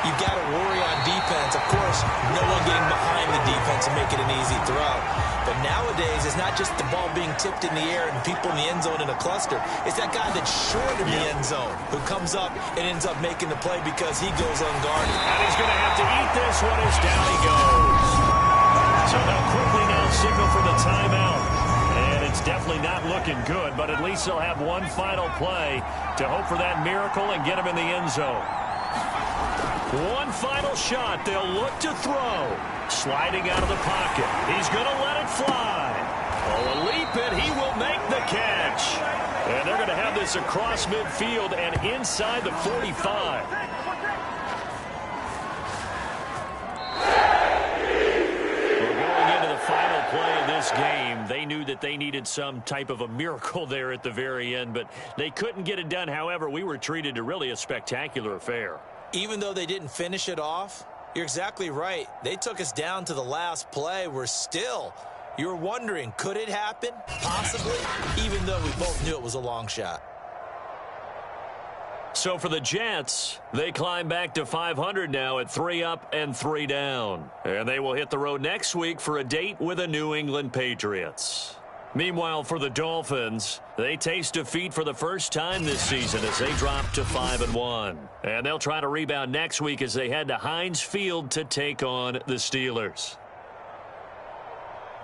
you've got to worry on defense. Of course, no one getting behind the defense and make it an easy throw. But nowadays, it's not just the ball being tipped in the air and people in the end zone in a cluster. It's that guy that's short in the end zone who comes up and ends up making the play because he goes unguarded. And he's going to have to eat this one as down he goes. So they'll quickly now signal for the timeout. And it's definitely not looking good, but at least they'll have one final play to hope for that miracle and get him in the end zone. One final shot. They'll look to throw. Sliding out of the pocket. He's going to let it fly. Oh, a leap, and he will make the catch. And they're going to have this across midfield and inside the 45. Play of this game, they knew that they needed some type of a miracle there at the very end, but they couldn't get it done. However, we were treated to really a spectacular affair. Even though they didn't finish it off, you're exactly right. They took us down to the last play. You were wondering, could it happen? Possibly, even though we both knew it was a long shot. So for the Jets, they climb back to 500 now at 3 up and 3 down. And they will hit the road next week for a date with the New England Patriots. Meanwhile, for the Dolphins, they taste defeat for the first time this season as they drop to 5-1. And they'll try to rebound next week as they head to Heinz Field to take on the Steelers.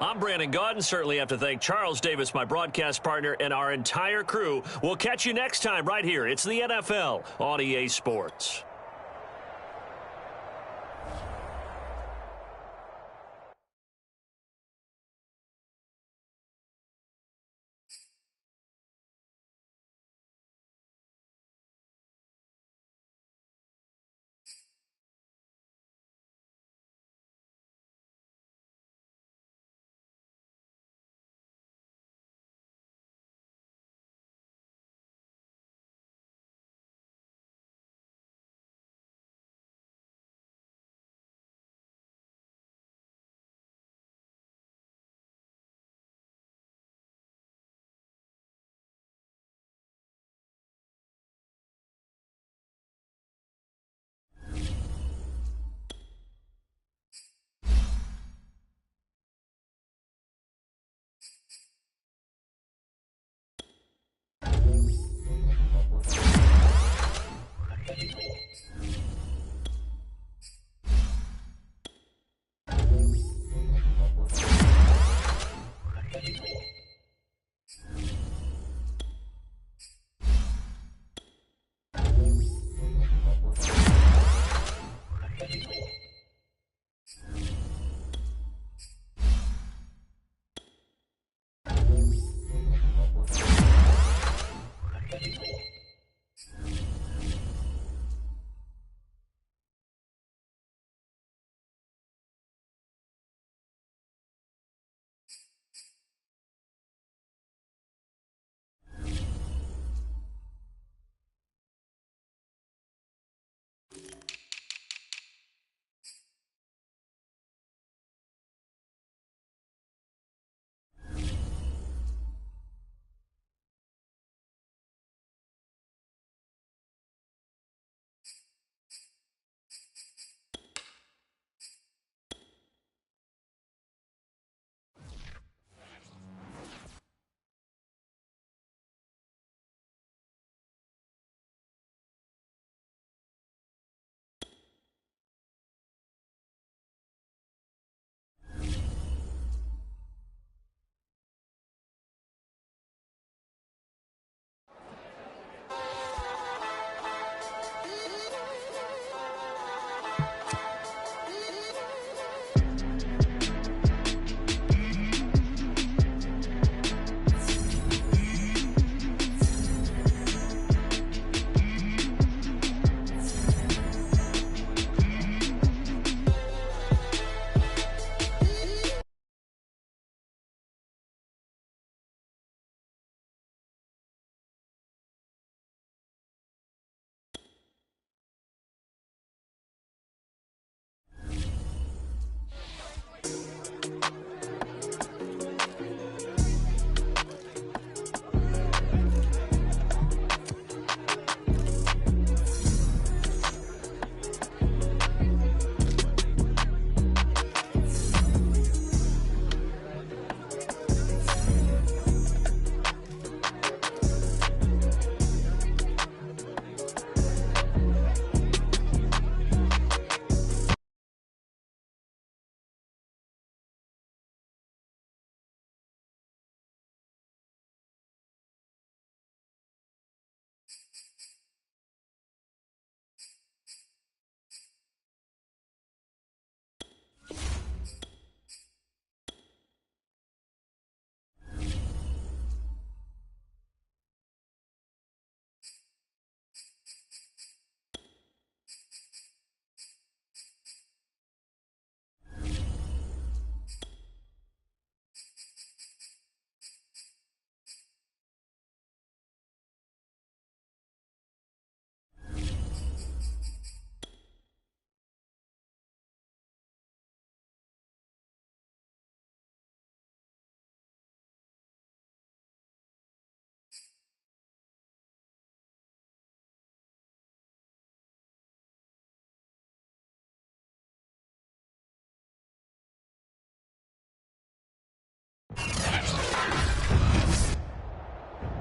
I'm Brandon Gaudin. Certainly have to thank Charles Davis, my broadcast partner, and our entire crew. We'll catch you next time right here. It's the NFL on EA Sports.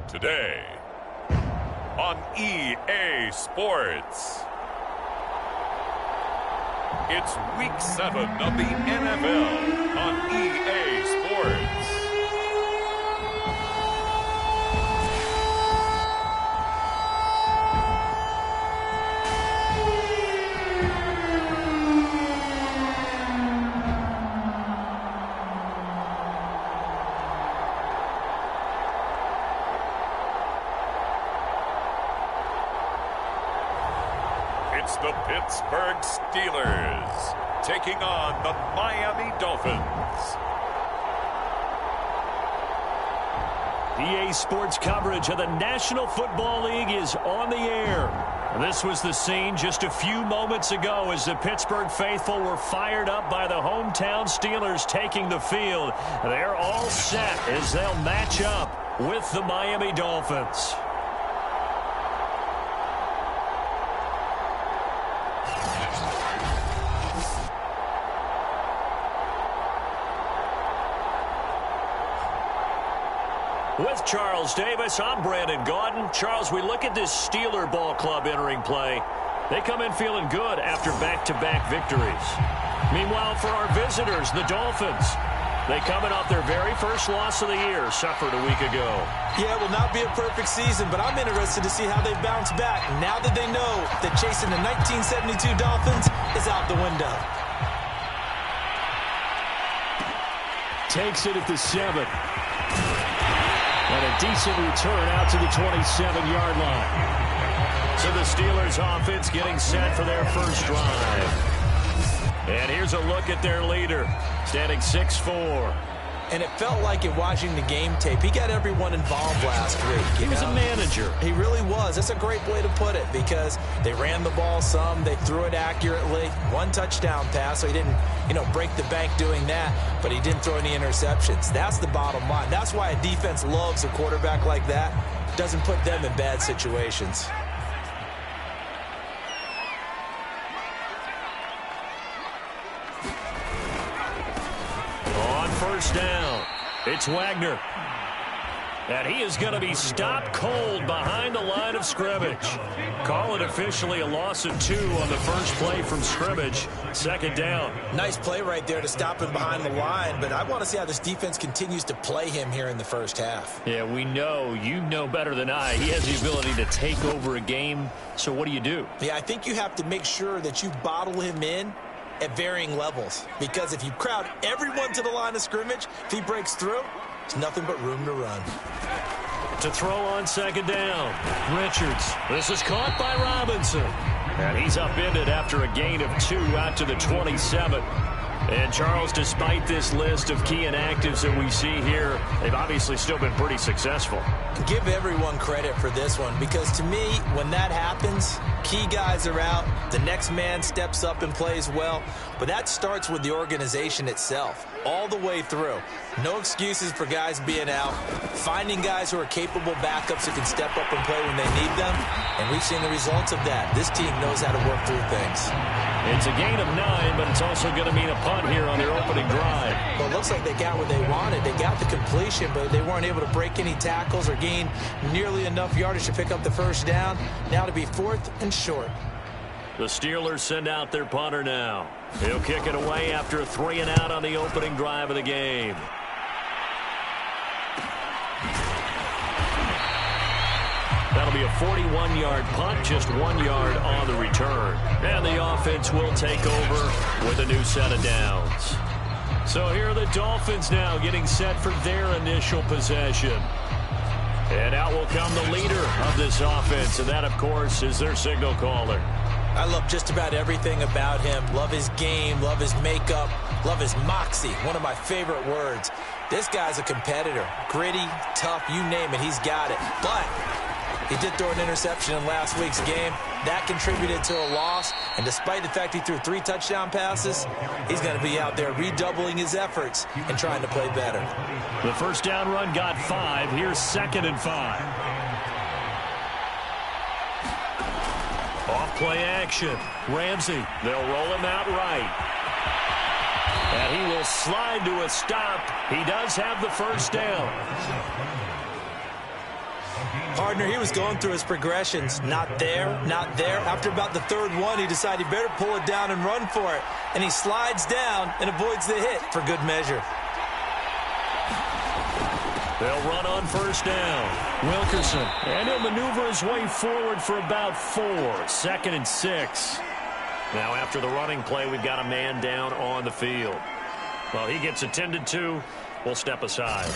Today on EA Sports. It's Week 7 of the NFL on EA Sports. It's the Pittsburgh Steelers taking on the Miami Dolphins. EA Sports coverage of the National Football League is on the air. This was the scene just a few moments ago as the Pittsburgh faithful were fired up by the hometown Steelers taking the field. They're all set as they'll match up with the Miami Dolphins. With Charles Davis, I'm Brandon Gaudin. Charles, we look at this Steeler ball club entering play. They come in feeling good after back-to-back victories. Meanwhile, for our visitors, the Dolphins, they coming off their very first loss of the year, suffered a week ago. Yeah, it will not be a perfect season, but I'm interested to see how they bounce back now that they know that chasing the 1972 Dolphins is out the window. Takes it at the 7. And a decent return out to the 27-yard line. So the Steelers offense getting set for their first drive. And here's a look at their leader, standing 6'4". And it felt like in watching the game tape, he got everyone involved last week. He was a manager. He really was. That's a great way to put it because they ran the ball some, they threw it accurately. One touchdown pass, so he didn't, break the bank doing that, but he didn't throw any interceptions. That's the bottom line. That's why a defense loves a quarterback like that. Doesn't put them in bad situations. First down. It's Wagner. And he is going to be stopped cold behind the line of scrimmage. Call it officially a loss of 2 on the first play from scrimmage. Second down. Nice play right there to stop him behind the line, but I want to see how this defense continues to play him here in the first half. Yeah, we know. You know better than I. He has the ability to take over a game, so what do? Yeah, I think you have to make sure that you bottle him in at varying levels, because if you crowd everyone to the line of scrimmage, if he breaks through, there's nothing but room to run. To throw on second down, Richards. This is caught by Robinson. And he's upended after a gain of 2 out to the 27. And Charles, despite this list of key inactives that we see here, they've obviously still been pretty successful. Give everyone credit for this one, because to me, when that happens, key guys are out, the next man steps up and plays well, but that starts with the organization itself, all the way through. No excuses for guys being out, finding guys who are capable backups who can step up and play when they need them, and we've seen the results of that. This team knows how to work through things. It's a gain of 9, but it's also going to mean a punt here on their opening drive. Well, it looks like they got what they wanted. They got the completion, but they weren't able to break any tackles or gain nearly enough yardage to pick up the first down. Now to be 4th and short. The Steelers send out their punter now. He'll kick it away after a 3 and out on the opening drive of the game. That'll be a 41-yard punt, just 1 yard on the return. And the offense will take over with a new set of downs. So here are the Dolphins now getting set for their initial possession. And out will come the leader of this offense, and that, of course, is their signal caller. I love just about everything about him. Love his game, love his makeup, love his moxie, one of my favorite words. This guy's a competitor. Gritty, tough, you name it, he's got it. But he did throw an interception in last week's game. That contributed to a loss, and despite the fact he threw 3 touchdown passes, he's going to be out there redoubling his efforts and trying to play better. The first down run got 5. Here's 2nd and 5. Off play action. Ramsey, they'll roll him out right. And he will slide to a stop. He does have the first down. Partner, he was going through his progressions. Not there, not there. After about the third one, he decided he better pull it down and run for it. And he slides down and avoids the hit for good measure. They'll run on first down. Wilkerson. And he'll maneuver his way forward for about 4. 2nd and 6. Now after the running play, we've got a man down on the field. Well, he gets attended to. We'll step aside.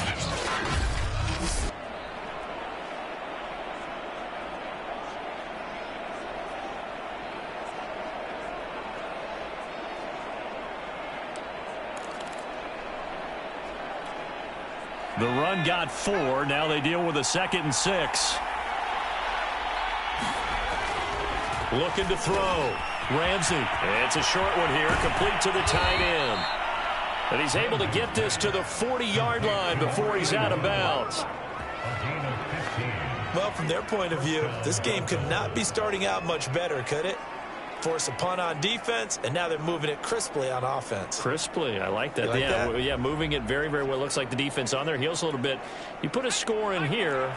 The run got 4. Now they deal with a 2nd and 6. Looking to throw. Ramsey. It's a short one here, complete to the tight end. And he's able to get this to the 40-yard line before he's out of bounds. Well, from their point of view, this game could not be starting out much better, could it? Force a punt on defense, and now they're moving it crisply on offense. Crisply, I like that. Like that? Yeah, moving it very, very well. Looks like the defense on their heels a little bit. You put a score in here,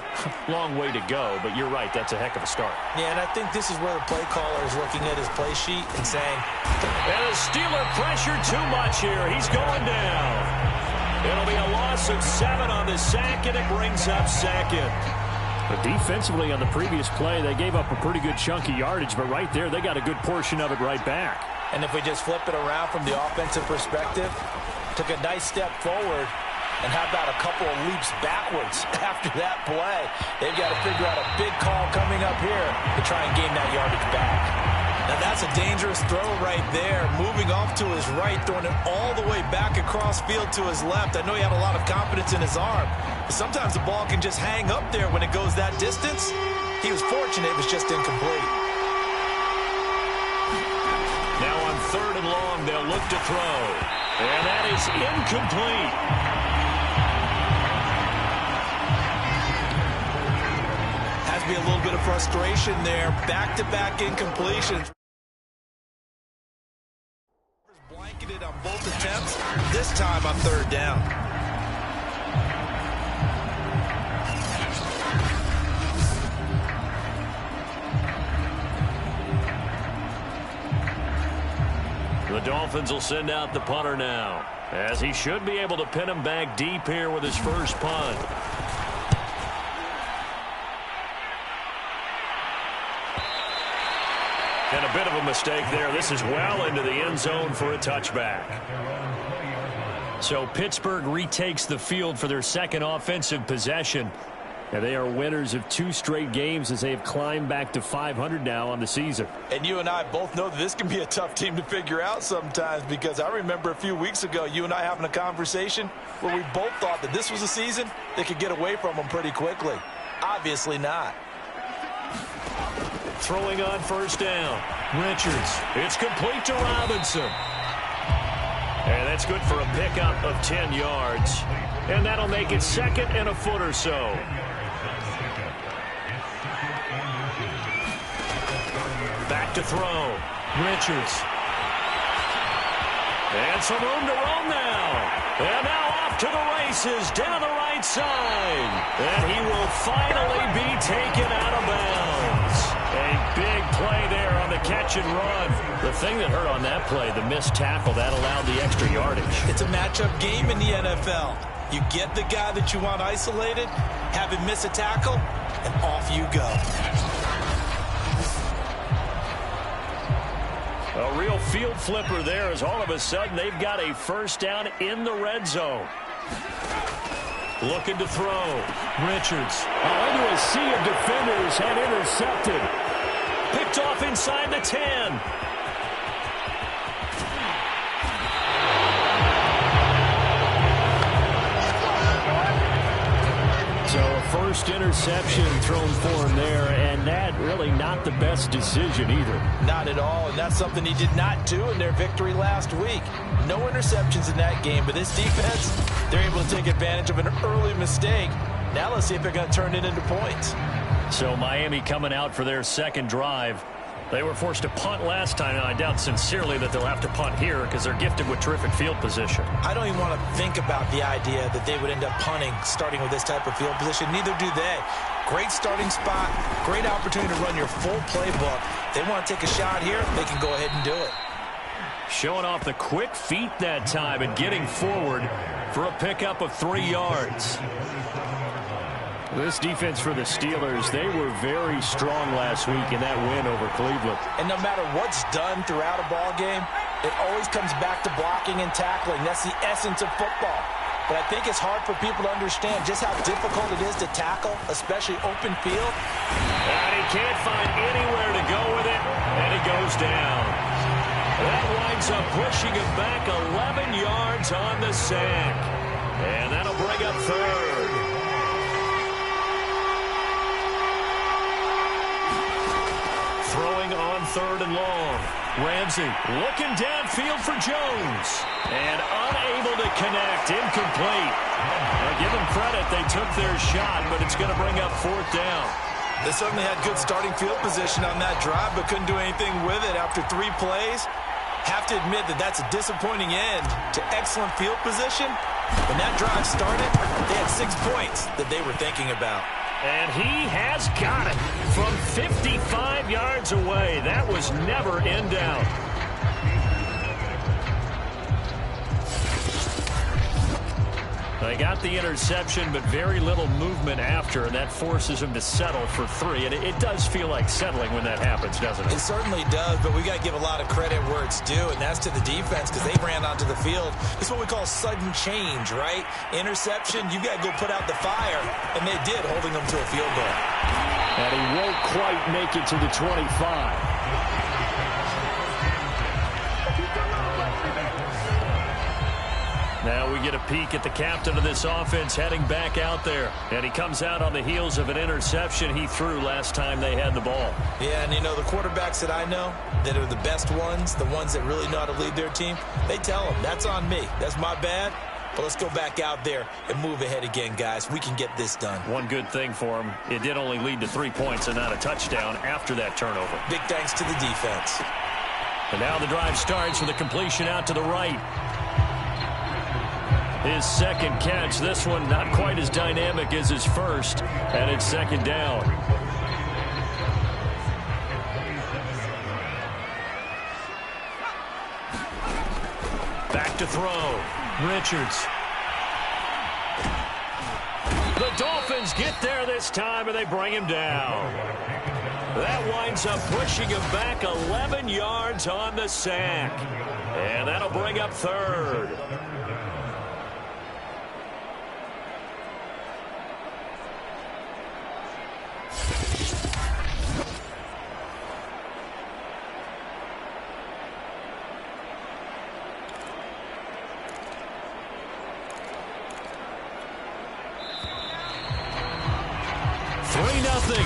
long way to go, but you're right, that's a heck of a start. Yeah, and I think this is where the play caller is looking at his play sheet and saying, and the Steeler pressure too much here. He's going down. It'll be a loss of 7 on the sack, and it brings up 2nd. But defensively on the previous play, they gave up a pretty good chunk of yardage, but right there, they got a good portion of it right back. And if we just flip it around from the offensive perspective, took a nice step forward, and how about a couple of leaps backwards after that play? They've got to figure out a big call coming up here to try and gain that yardage back. Now that's a dangerous throw right there. Moving off to his right, throwing it all the way back across field to his left. I know he had a lot of confidence in his arm. But sometimes the ball can just hang up there when it goes that distance. He was fortunate it was just incomplete. Now on 3rd and long, they'll look to throw. And that is incomplete. Has to be a little bit of frustration there. Back-to-back incompletions. Blanketed on both attempts, this time on 3rd down. The Dolphins will send out the punter now, as he should be able to pin him back deep here with his first punt. And a bit of a mistake there. This is well into the end zone for a touchback. So Pittsburgh retakes the field for their 2nd offensive possession. And they are winners of 2 straight games as they have climbed back to 500 now on the season. And you and I both know that this can be a tough team to figure out sometimes, because I remember a few weeks ago you and I having a conversation where we both thought that this was a season they could get away from them pretty quickly. Obviously not. Throwing on first down. Richards. It's complete to Robinson. And that's good for a pickup of 10 yards. And that'll make it 2nd and a foot or so. Back to throw. Richards. And some room to roam now. And now off to the races down the right side. And he will finally be taken out of bounds. A big play there on the catch and run. The thing that hurt on that play, the missed tackle, that allowed the extra yardage. It's a matchup game in the NFL. You get the guy that you want isolated, have him miss a tackle, and off you go. A real field flipper there, as all of a sudden they've got a first down in the red zone. Looking to throw. Richards. Into a sea of defenders and intercepted. Picked off inside the 10. So a first interception thrown for him there, and that really not the best decision either. Not at all, and that's something he did not do in their victory last week. No interceptions in that game, but this defense, they're able to take advantage of an early mistake. Now let's see if they're going to turn it into points. So Miami coming out for their 2nd drive. They were forced to punt last time, and I doubt sincerely that they'll have to punt here because they're gifted with terrific field position. I don't even want to think about the idea that they would end up punting starting with this type of field position. Neither do they. Great starting spot, great opportunity to run your full playbook. If they want to take a shot here, they can go ahead and do it. Showing off the quick feet that time and getting forward for a pickup of 3 yards. This defense for the Steelers, they were very strong last week in that win over Cleveland. And no matter what's done throughout a ball game, it always comes back to blocking and tackling. That's the essence of football. But I think it's hard for people to understand just how difficult it is to tackle, especially open field. And he can't find anywhere to go with it, and he goes down. That winds up pushing him back 11 yards on the sack. And that'll bring up third. Throwing on 3rd and long. Ramsey looking downfield for Jones. And unable to connect. Incomplete. Now, give them credit. They took their shot, but it's going to bring up 4th down. They certainly had good starting field position on that drive, but couldn't do anything with it after 3 plays. Have to admit that that's a disappointing end to excellent field position. When that drive started, they had 6 points that they were thinking about. And he has got it from 55 yards away. That was never in doubt. They got the interception, but very little movement after, and that forces him to settle for 3. And it does feel like settling when that happens, doesn't it? It certainly does, but we got to give a lot of credit where it's due, and that's to the defense because they ran onto the field. It's what we call sudden change, right? Interception, you got to go put out the fire, and they did, holding them to a field goal. And he won't quite make it to the 25. Now we get a peek at the captain of this offense heading back out there. And he comes out on the heels of an interception he threw last time they had the ball. Yeah, and you know, the quarterbacks that I know that are the best ones, the ones that really know how to lead their team, they tell them, that's on me. That's my bad. But let's go back out there and move ahead again, guys. We can get this done. One good thing for him, it did only lead to 3 points and not a touchdown after that turnover. Big thanks to the defense. And now the drive starts with a completion out to the right. His second catch, this one not quite as dynamic as his first, and it's 2nd down. Back to throw. Richards. The Dolphins get there this time, and they bring him down. That winds up pushing him back 11 yards on the sack. And that'll bring up 3rd.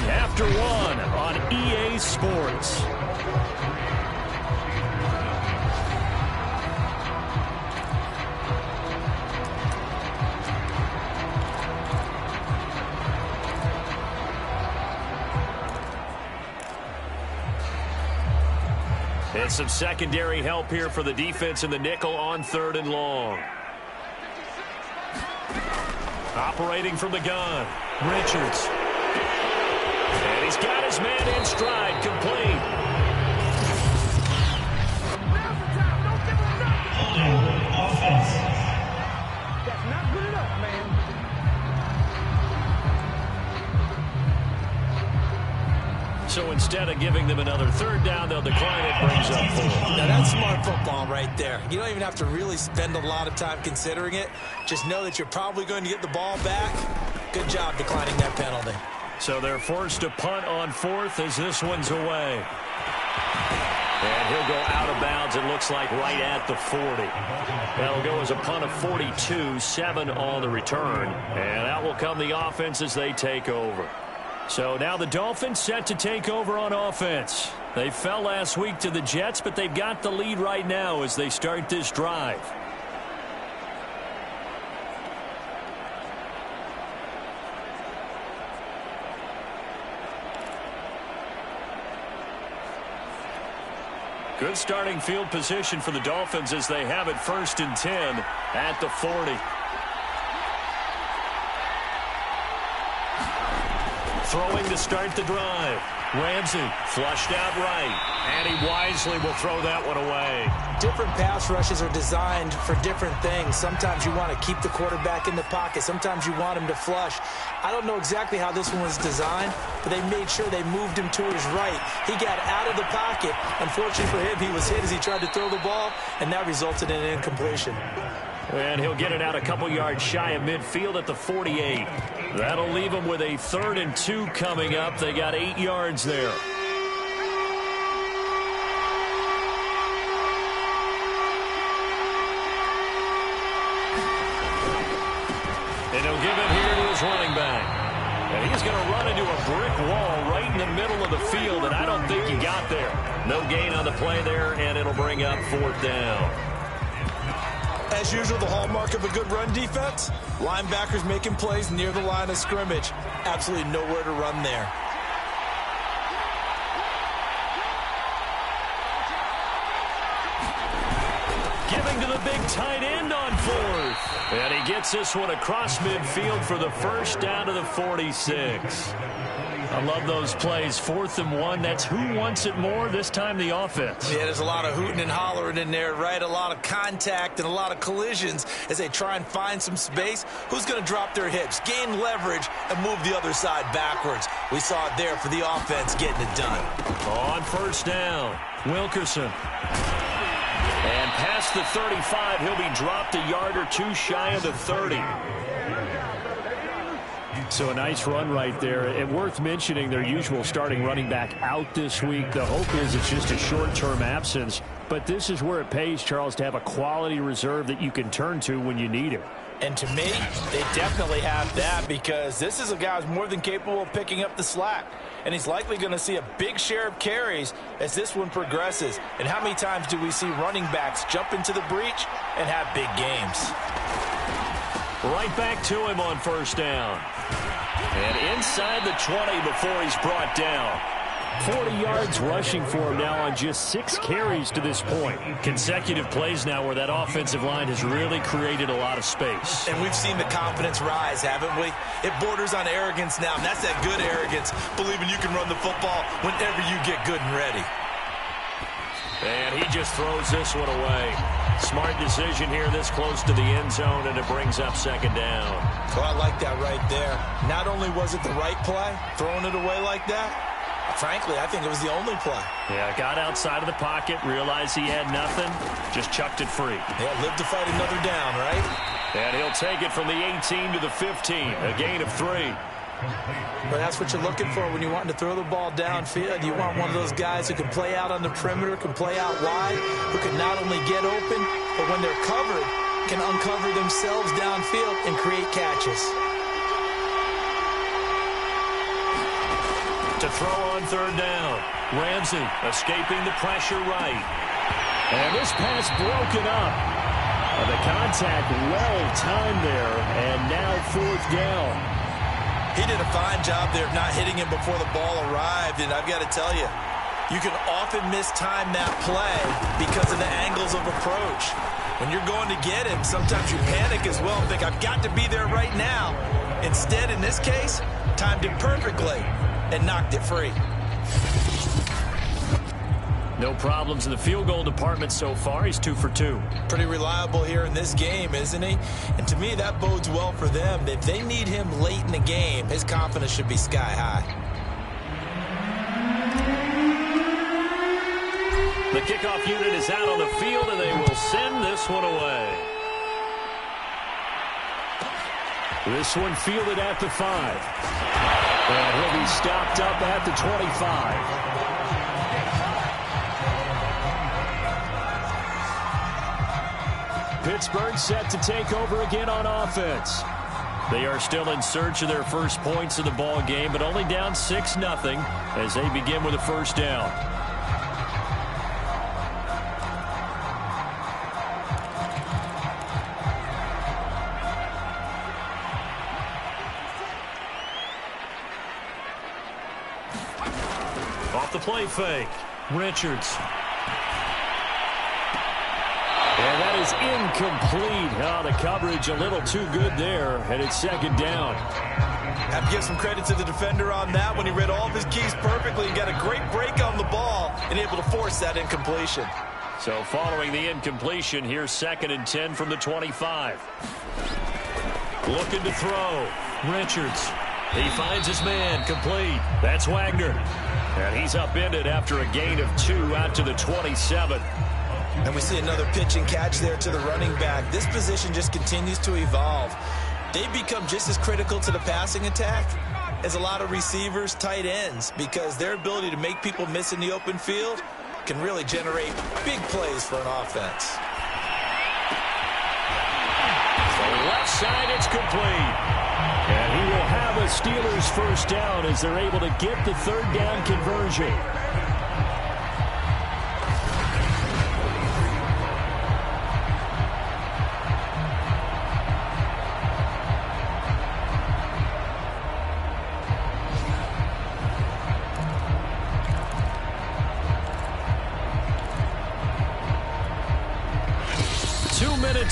After 1 on EA Sports. And some secondary help here for the defense in the nickel on 3rd and long. Operating from the gun, Richards. And he's got his man in stride, complete. Offense. That's not good enough, man. So instead of giving them another 3rd down, they'll decline it, brings up 4. Now that's smart football right there. You don't even have to really spend a lot of time considering it. Just know that you're probably going to get the ball back. Good job declining that penalty. So they're forced to punt on 4th as this one's away. And he'll go out of bounds, it looks like, right at the 40. That'll go as a punt of 42, 7 on the return. And out will come the offense as they take over. So now the Dolphins set to take over on offense. They fell last week to the Jets, but they've got the lead right now as they start this drive. Good starting field position for the Dolphins as they have it 1st and 10 at the 40. Throwing to start the drive. Ramsey flushed out right, and he wisely will throw that one away. Different pass rushes are designed for different things. Sometimes you want to keep the quarterback in the pocket. Sometimes you want him to flush. I don't know exactly how this one was designed, but they made sure they moved him to his right. He got out of the pocket. Unfortunately for him, he was hit as he tried to throw the ball, and that resulted in an incompletion. And he'll get it out a couple yards shy of midfield at the 48. That'll leave him with a 3rd and 2 coming up. They got 8 yards there. And he'll give it here to his running back. And he's going to run into a brick wall right in the middle of the field, and I don't think he got there. No gain on the play there, and it'll bring up 4th down. As usual, the hallmark of a good run defense, linebackers making plays near the line of scrimmage. Absolutely nowhere to run there. Giving to the big tight end on 4th. And he gets this one across midfield for the first down to the 46. I love those plays. 4th and 1. That's who wants it more. This time the offense. Yeah, there's a lot of hooting and hollering in there, right? A lot of contact and a lot of collisions as they try and find some space. Who's going to drop their hips, gain leverage, and move the other side backwards? We saw it there for the offense getting it done. On 1st down, Wilkerson. And past the 35, he'll be dropped a yard or 2 shy of the 30. So a nice run right there. And worth mentioning, their usual starting running back out this week. The hope is it's just a short-term absence. But this is where it pays, Charles, to have a quality reserve that you can turn to when you need it. And to me, they definitely have that, because this is a guy who's more than capable of picking up the slack. And he's likely going to see a big share of carries as this one progresses. And how many times do we see running backs jump into the breach and have big games? Right back to him on 1st down. And inside the 20 before he's brought down. 40 yards rushing for him now on just 6 carries to this point. Consecutive plays now where that offensive line has really created a lot of space. And we've seen the confidence rise, haven't we? It borders on arrogance now, and that's that good arrogance, believing you can run the football whenever you get good and ready. And he just throws this one away. Smart decision here this close to the end zone, and it brings up 2nd down. Well, I like that right there. Not only was it the right play, throwing it away like that, frankly, I think it was the only play. Yeah, got outside of the pocket, realized he had nothing, just chucked it free. Yeah, live to fight another down, right? And he'll take it from the 18 to the 15, a gain of 3. But that's what you're looking for when you're wanting to throw the ball downfield. You want one of those guys who can play out on the perimeter, can play out wide, who can not only get open, but when they're covered, can uncover themselves downfield and create catches. To throw on 3rd down, Ramsey escaping the pressure right. And this pass broken up. The contact well-timed there, and now 4th down. He did a fine job there of not hitting him before the ball arrived, and I've got to tell you, you can often mistime that play because of the angles of approach. When you're going to get him, sometimes you panic as well and think, I've got to be there right now. Instead, in this case, timed it perfectly and knocked it free. No problems in the field goal department so far. He's 2 for 2. Pretty reliable here in this game, isn't he? And to me, that bodes well for them. If they need him late in the game, his confidence should be sky high. The kickoff unit is out on the field, and they will send this one away. This one fielded at the 5. And he'll be stopped up at the 25. Pittsburgh set to take over again on offense. They are still in search of their first points of the ball game, but only down 6-0 as they begin with a 1st down. Off the play fake, Richards. And that is incomplete. Oh, the coverage a little too good there, and it's 2nd down. Have to give some credit to the defender on that when he read all of his keys perfectly and got a great break on the ball and able to force that incompletion. So following the incompletion, here's 2nd and 10 from the 25. Looking to throw. Richards. He finds his man, complete. That's Wagner. And he's upended after a gain of 2 out to the 27. And we see another pitch and catch there to the running back. This position just continues to evolve. They become just as critical to the passing attack as a lot of receivers, tight ends, because their ability to make people miss in the open field can really generate big plays for an offense. So left side, it's complete. And he will have a Steelers first down as they're able to get the 3rd down conversion.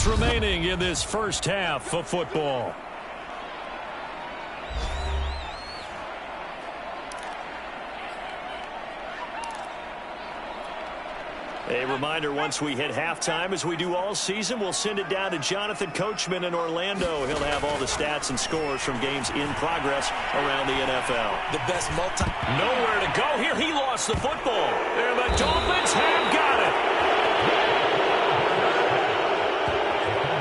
Remaining in this first half of football. A reminder, once we hit halftime, as we do all season, we'll send it down to Jonathan Coachman in Orlando. He'll have all the stats and scores from games in progress around the NFL. The best Nowhere to go here. He lost the football. And the Dolphins have got it.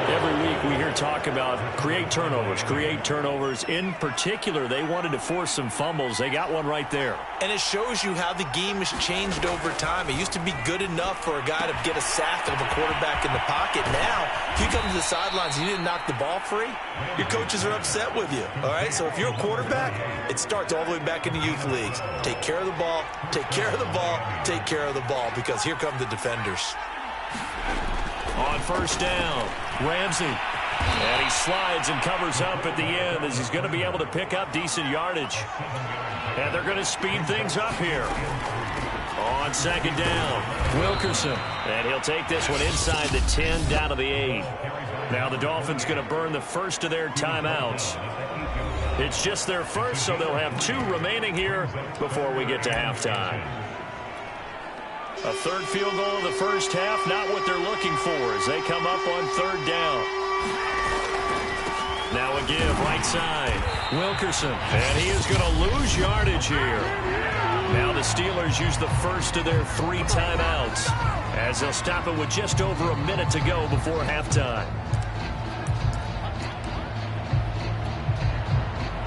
Every week we hear talk about create turnovers. In particular, they wanted to force some fumbles. They got one right there. And it shows you how the game has changed over time. It used to be good enough for a guy to get a sack of a quarterback in the pocket. Now, if you come to the sidelines and you didn't knock the ball free, your coaches are upset with you. All right? So if you're a quarterback, it starts all the way back in the youth leagues. Take care of the ball, take care of the ball, take care of the ball, because here come the defenders. On first down, Ramsey. And he slides and covers up at the end as he's going to be able to pick up decent yardage. And they're going to speed things up here. On 2nd down, Wilkerson. And he'll take this one inside the 10 down to the 8. Now the Dolphins going to burn the first of their timeouts. It's just their first, so they'll have 2 remaining here before we get to halftime. A 3rd field goal of the first half, not what they're looking for as they come up on 3rd down. Now a give, right side, Wilkerson. And he is going to lose yardage here. Now the Steelers use the first of their 3 timeouts as they'll stop it with just over a minute to go before halftime.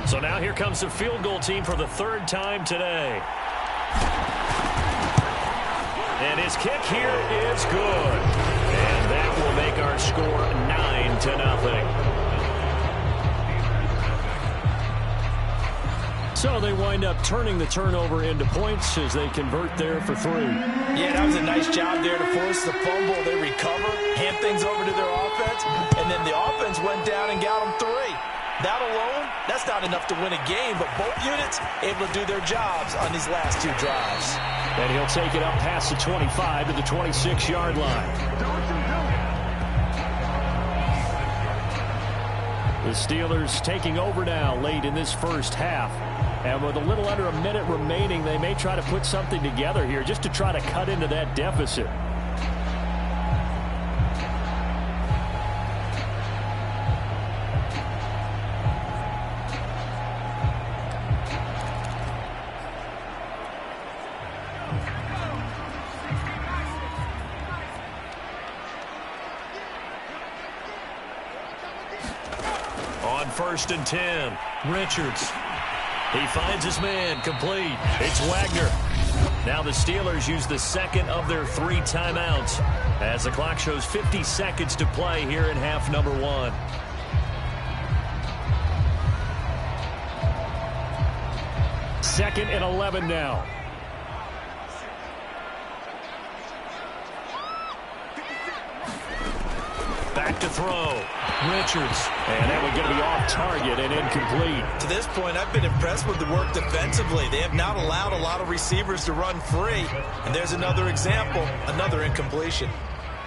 So now here comes the field goal team for the 3rd time today. And his kick here is good. And that will make our score 9-0. So they wind up turning the turnover into points as they convert there for 3. Yeah, that was a nice job there to force the fumble. They recover, hand things over to their offense, and then the offense went down and got them 3. That alone, that's not enough to win a game, but both units able to do their jobs on these last 2 drives. And he'll take it up past the 25 to the 26-yard line. The Steelers taking over now late in this first half. And with a little under a minute remaining, they may try to put something together here just to try to cut into that deficit. On 1st and 10, Richards. He finds his man, complete. It's Wagner. Now the Steelers use the 2nd of their 3 timeouts as the clock shows 50 seconds to play here in half number 1. Second and 11 now. Back to throw. Richards. And that one going to be off target and incomplete. To this point, I've been impressed with the work defensively. They have not allowed a lot of receivers to run free. And there's another example, another incompletion.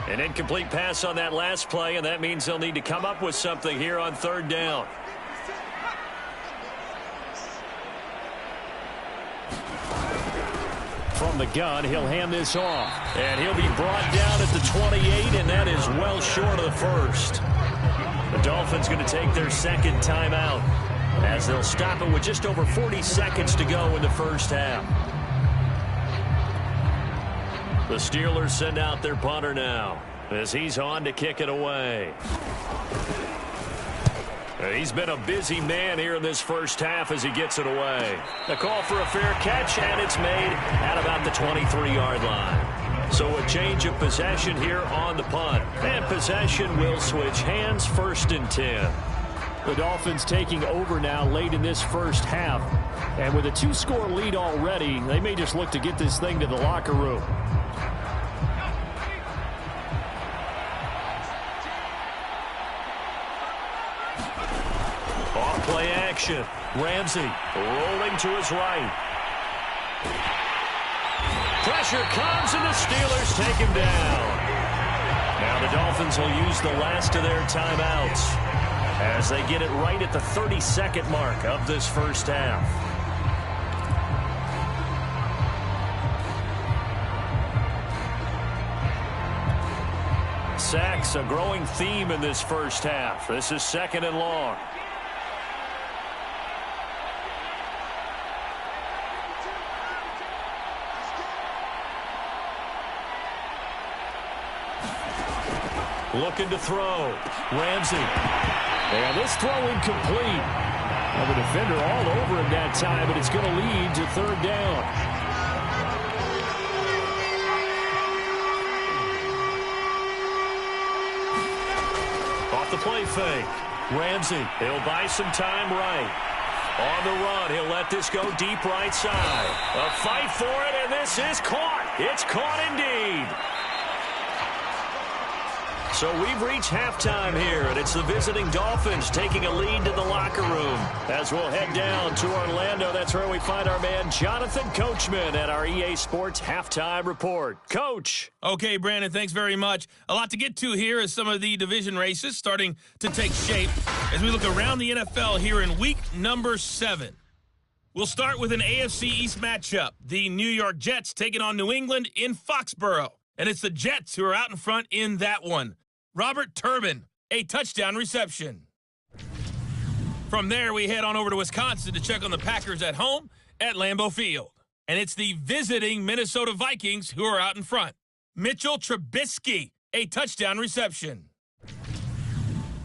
An incomplete pass on that last play, and that means they'll need to come up with something here on 3rd down. From the gun, he'll hand this off. And he'll be brought down at the 28, and that is well short of the first. The Dolphins going to take their second timeout as they'll stop it with just over 40 seconds to go in the first half. The Steelers send out their punter now as he's on to kick it away. He's been a busy man here in this first half as he gets it away. The call for a fair catch, and it's made at about the 23-yard line. So a change of possession here on the punt. And possession will switch hands, 1st and 10. The Dolphins taking over now late in this first half. And with a 2-score lead already, they may just look to get this thing to the locker room. Play action. Ramsey rolling to his right. Pressure comes, and the Steelers take him down. Now the Dolphins will use the last of their timeouts as they get it right at the 30-second mark of this first half. Sacks, a growing theme in this first half. This is 2nd and long. Looking to throw. Ramsey. And this throw incomplete. Well, the defender all over him that time, but it's going to lead to 3rd down. Off the play fake. Ramsey, he'll buy some time right. On the run, he'll let this go deep right side. A fight for it, and this is caught. It's caught indeed. So we've reached halftime here, and it's the visiting Dolphins taking a lead to the locker room. As we'll head down to Orlando, that's where we find our man Jonathan Coachman at our EA Sports Halftime Report. Coach. Okay, Brandon, thanks very much. A lot to get to here as some of the division races starting to take shape as we look around the NFL here in week number 7. We'll start with an AFC East matchup. The New York Jets taking on New England in Foxborough. And it's the Jets who are out in front in that one. Robert Turbin, a touchdown reception. From there, we head on over to Wisconsin to check on the Packers at home at Lambeau Field. And it's the visiting Minnesota Vikings who are out in front. Mitchell Trubisky, a touchdown reception.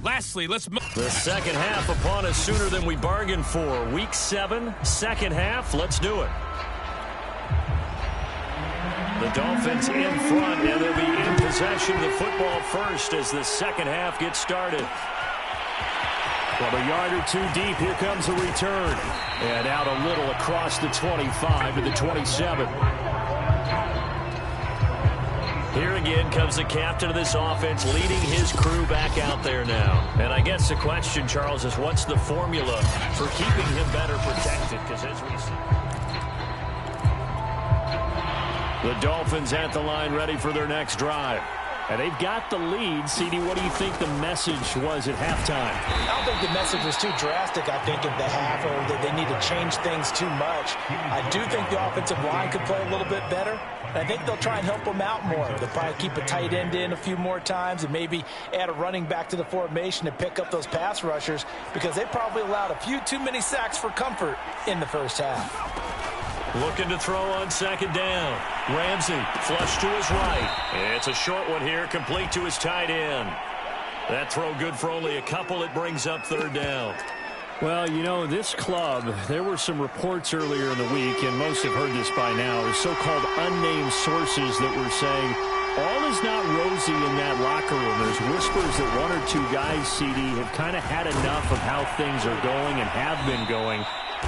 Lastly, the second half upon us sooner than we bargained for. Week 7, second half. Let's do it. The Dolphins in front, and they'll be in possession of the football first as the second half gets started. From a yard or two deep, here comes a return. And out a little across the 25 to the 27. Here again comes the captain of this offense leading his crew back out there now. And I guess the question, Charles, is what's the formula for keeping him better protected? Because as we see, the Dolphins at the line ready for their next drive. And they've got the lead. CD, what do you think the message was at halftime? I don't think the message was too drastic, I think, at the half, or that they need to change things too much. I do think the offensive line could play a little bit better. And I think they'll try and help them out more. They'll probably keep a tight end in a few more times and maybe add a running back to the formation to pick up those pass rushers because they probably allowed a few too many sacks for comfort in the first half. Looking to throw on second down. Ramsey, flush to his right. It's a short one here, complete to his tight end. That throw good for only a couple. It brings up 3rd down. Well, you know, this club, there were some reports earlier in the week, and most have heard this by now, are so-called unnamed sources that were saying all is not rosy in that locker room. There's whispers that 1 or 2 guys, CD, have kind of had enough of how things are going and have been going.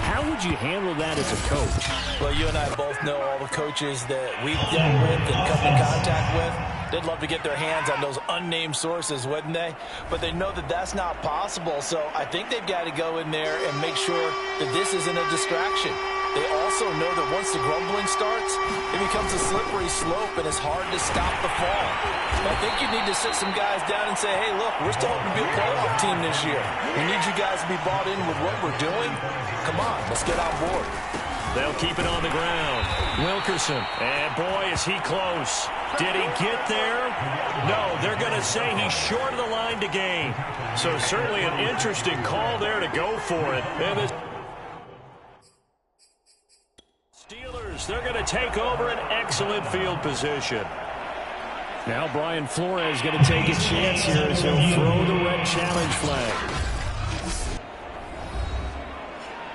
How would you handle that as a coach? Well, you and I both know all the coaches that we've dealt with and come in contact with. They'd love to get their hands on those unnamed sources, wouldn't they? But they know that that's not possible, so I think they've got to go in there and make sure that this isn't a distraction. They also know that once the grumbling starts, it becomes a slippery slope, and it's hard to stop the fall. I think you need to sit some guys down and say, hey, look, we're still hoping to be a playoff team this year. We need you guys to be bought in with what we're doing. Come on, let's get on board. They'll keep it on the ground. Wilkerson. And boy, is he close. Did he get there? No, they're going to say he's short of the line to gain. So certainly an interesting call there to go for it. And the Steelers, they're going to take over an excellent field position. Now Brian Flores going to take a chance here as he'll throw the red challenge flag.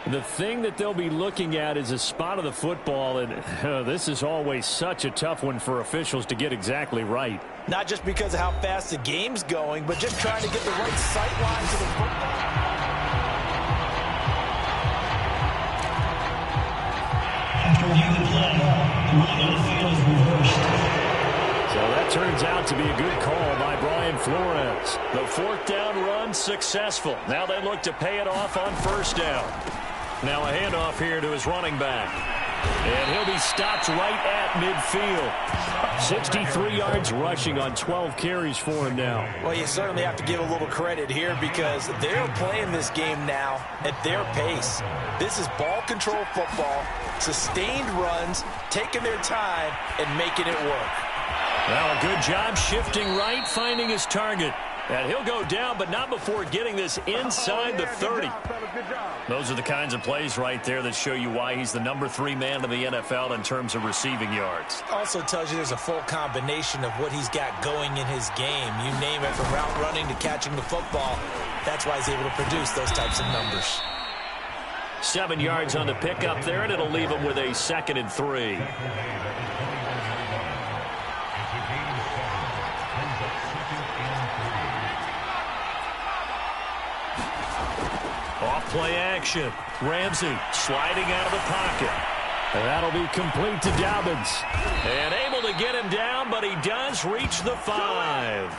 The thing that they'll be looking at is a spot of the football, and this is always such a tough one for officials to get exactly right. Not just because of how fast the game's going, but just trying to get the right sight line to the football. After reviewing the play, the ruling on the field is reversed. So that turns out to be a good call by Brian Flores. The fourth down run successful. Now they look to pay it off on first down. Now a handoff here to his running back. And he'll be stopped right at midfield. 63 yards rushing on 12 carries for him now. Well, you certainly have to give a little credit here because they're playing this game now at their pace. This is ball control football, sustained runs, taking their time, and making it work. Well, a good job shifting right, finding his target. And he'll go down, but not before getting this inside the 30. Those are the kinds of plays right there that show you why he's the number 3 man in the NFL in terms of receiving yards. Also tells you there's a full combination of what he's got going in his game. You name it, from route running to catching the football. That's why he's able to produce those types of numbers. 7 yards on the pickup there, and it'll leave him with a 2nd and 3. Off-play action. Ramsey sliding out of the pocket. And that'll be complete to Dobbins. And able to get him down, but he does reach the 5.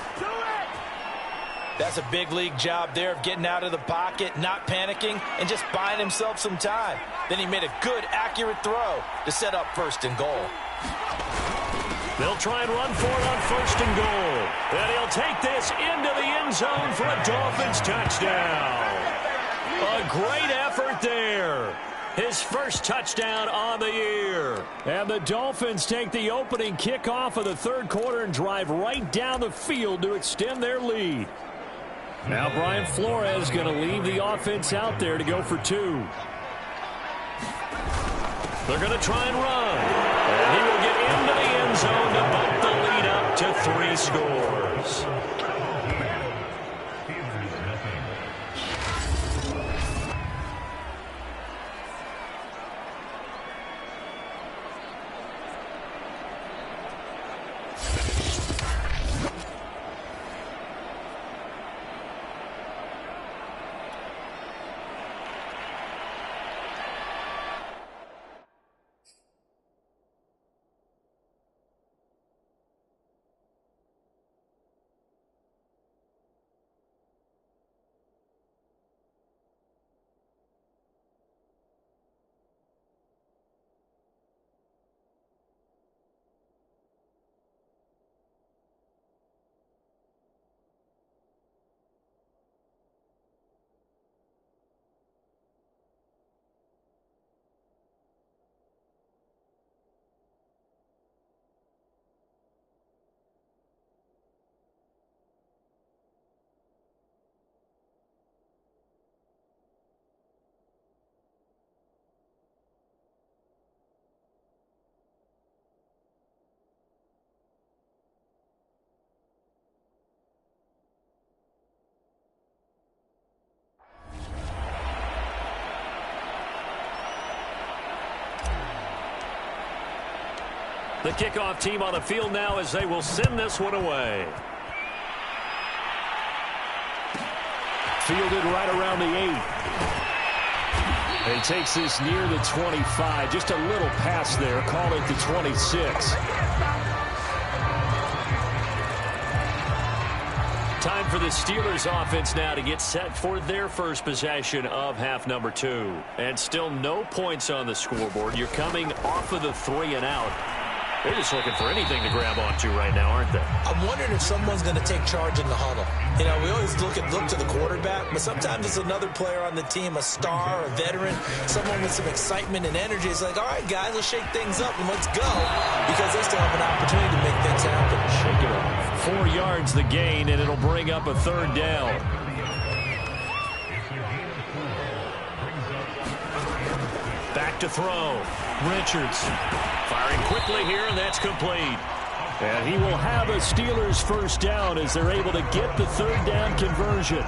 That's a big league job there of getting out of the pocket, not panicking, and just buying himself some time. Then he made a good, accurate throw to set up 1st and goal. They'll try and run for it on 1st and goal. And he'll take this into the end zone for a Dolphins touchdown. A great effort there. His first touchdown on the year. And the Dolphins take the opening kickoff of the 3rd quarter and drive right down the field to extend their lead. Now Brian Flores is going to leave the offense out there to go for 2. They're going to try and run. And he will get into the end zone to bump the lead up to 3 scores. The kickoff team on the field now as they will send this one away. Fielded right around the 8. He takes this near the 25. Just a little pass there. Call it the 26. Time for the Steelers offense now to get set for their first possession of half number 2. And still no points on the scoreboard. You're coming off of the 3 and out. They're just looking for anything to grab onto right now, aren't they? I'm wondering if someone's going to take charge in the huddle. You know, we always look to the quarterback, but sometimes it's another player on the team, a star, a veteran, someone with some excitement and energy. It's like, all right, guys, let's shake things up and let's go, because they still have an opportunity to make things happen. Shake it up. 4 yards the gain, and it'll bring up a third down. Back to throw. Richards firing quickly here, and that's complete. And he will have a Steelers first down as they're able to get the third down conversion.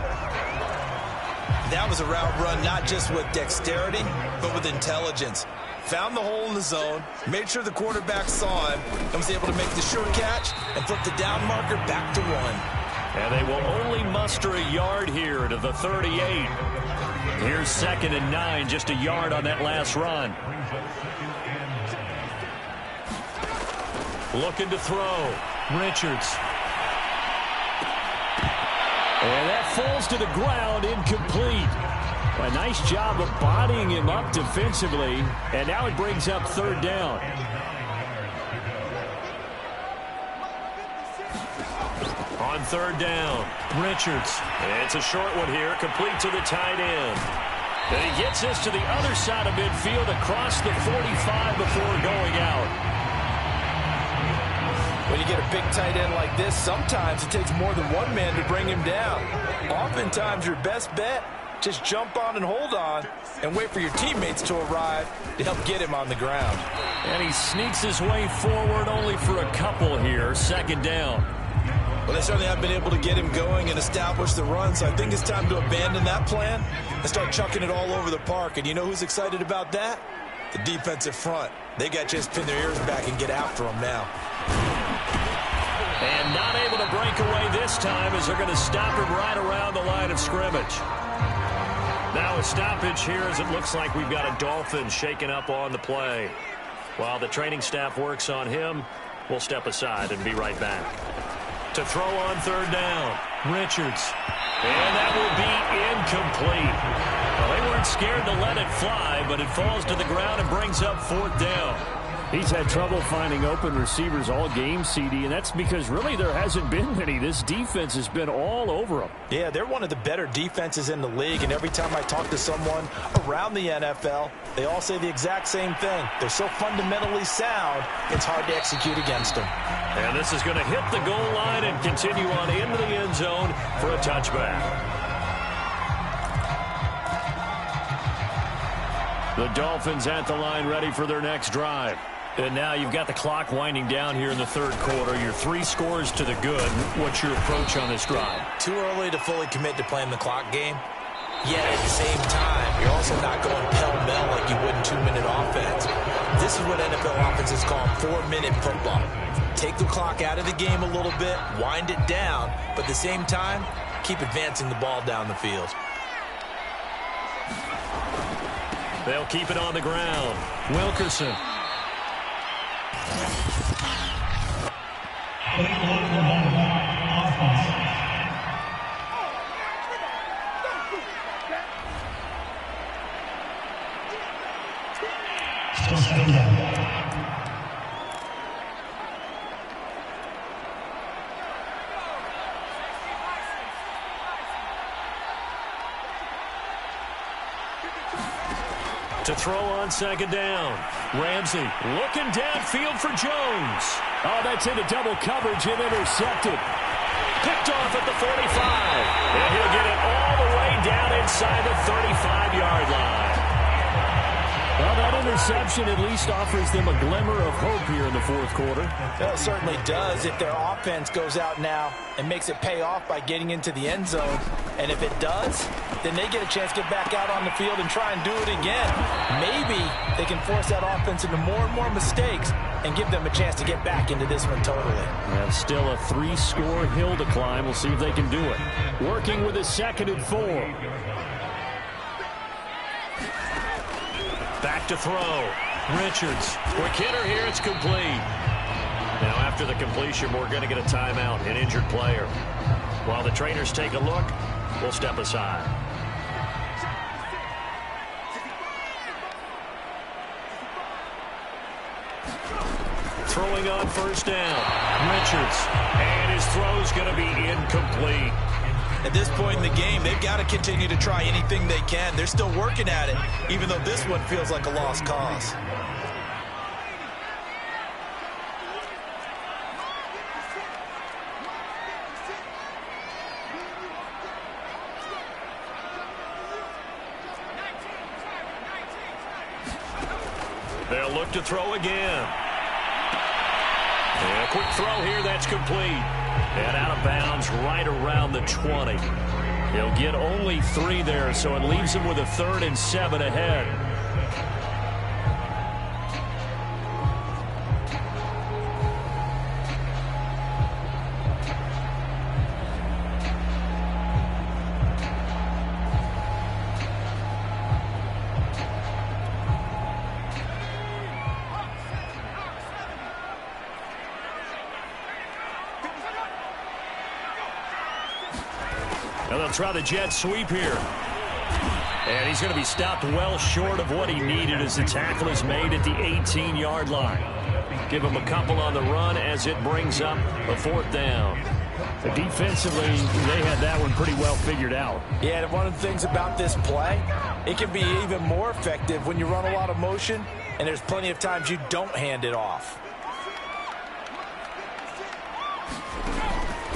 That was a route run not just with dexterity, but with intelligence. Found the hole in the zone, made sure the quarterback saw him, and was able to make the sure catch and flip the down marker back to 1. And they will only muster a yard here to the 38. Here's 2nd and 9, just a yard on that last run. Looking to throw. Richards. And that falls to the ground, incomplete. A nice job of bodying him up defensively, and now it brings up third down. On third down, Richards. And it's a short one here, complete to the tight end. And he gets this to the other side of midfield across the 45 before going out. When you get a big tight end like this, sometimes it takes more than one man to bring him down. Oftentimes, your best bet, just jump on and hold on and wait for your teammates to arrive to help get him on the ground. And he sneaks his way forward only for a couple here, 2nd down. Well, they certainly have been able to get him going and establish the run, so I think it's time to abandon that plan and start chucking it all over the park. And you know who's excited about that? The defensive front. They got to just pin their ears back and get after him now. And not able to break away this time as they're going to stop him right around the line of scrimmage. Now a stoppage here as it looks like we've got a Dolphin shaken up on the play. While the training staff works on him, we'll step aside and be right back. To throw on third down, Richards. And that will be incomplete. Well, they weren't scared to let it fly, but it falls to the ground and brings up 4th down. He's had trouble finding open receivers all game, CD, and that's because really there hasn't been many. This defense has been all over them. Yeah, they're one of the better defenses in the league, and every time I talk to someone around the NFL, they all say the exact same thing. They're so fundamentally sound, it's hard to execute against them. And this is going to hit the goal line and continue on into the end zone for a touchback. The Dolphins at the line ready for their next drive. And now you've got the clock winding down here in the third quarter. Your 3 scores to the good. What's your approach on this drive? Too early to fully commit to playing the clock game. Yet at the same time, you're also not going pell-mell like you would in 2-minute offense. This is what NFL offenses call 4-minute football. Take the clock out of the game a little bit, wind it down, but at the same time, keep advancing the ball down the field. They'll keep it on the ground. Wilkerson. Still 2nd down. To throw on 2nd down. Ramsey looking downfield for Jones. Oh, that's into double coverage and intercepted. Picked off at the 45. And he'll get it all the way down inside the 35-yard line. Well, that interception at least offers them a glimmer of hope here in the fourth quarter. Well, it certainly does if their offense goes out now and makes it pay off by getting into the end zone. And if it does, then they get a chance to get back out on the field and try and do it again. Maybe they can force that offense into more and more mistakes and give them a chance to get back into this one totally. And still a 3-score hill to climb. We'll see if they can do it. Working with a 2nd and 4. Back to throw. Richards. Quick hitter here. It's complete. Now after the completion, we're going to get a timeout, an injured player. While the trainers take a look, we'll step aside. throwing on first down. Richards. And his throw's going to be incomplete. At this point in the game, they've got to continue to try anything they can. They're still working at it, even though this one feels like a lost cause. They'll look to throw again. And a quick throw here, that's complete. And out of bounds right around the 20. He'll get only 3 there, so it leaves him with a 3rd and 7 ahead. And they'll try the jet sweep here. And he's going to be stopped well short of what he needed as the tackle is made at the 18-yard line. Give him a couple on the run as it brings up a 4th down. But defensively, they had that one pretty well figured out. Yeah, and one of the things about this play, it can be even more effective when you run a lot of motion, and there's plenty of times you don't hand it off.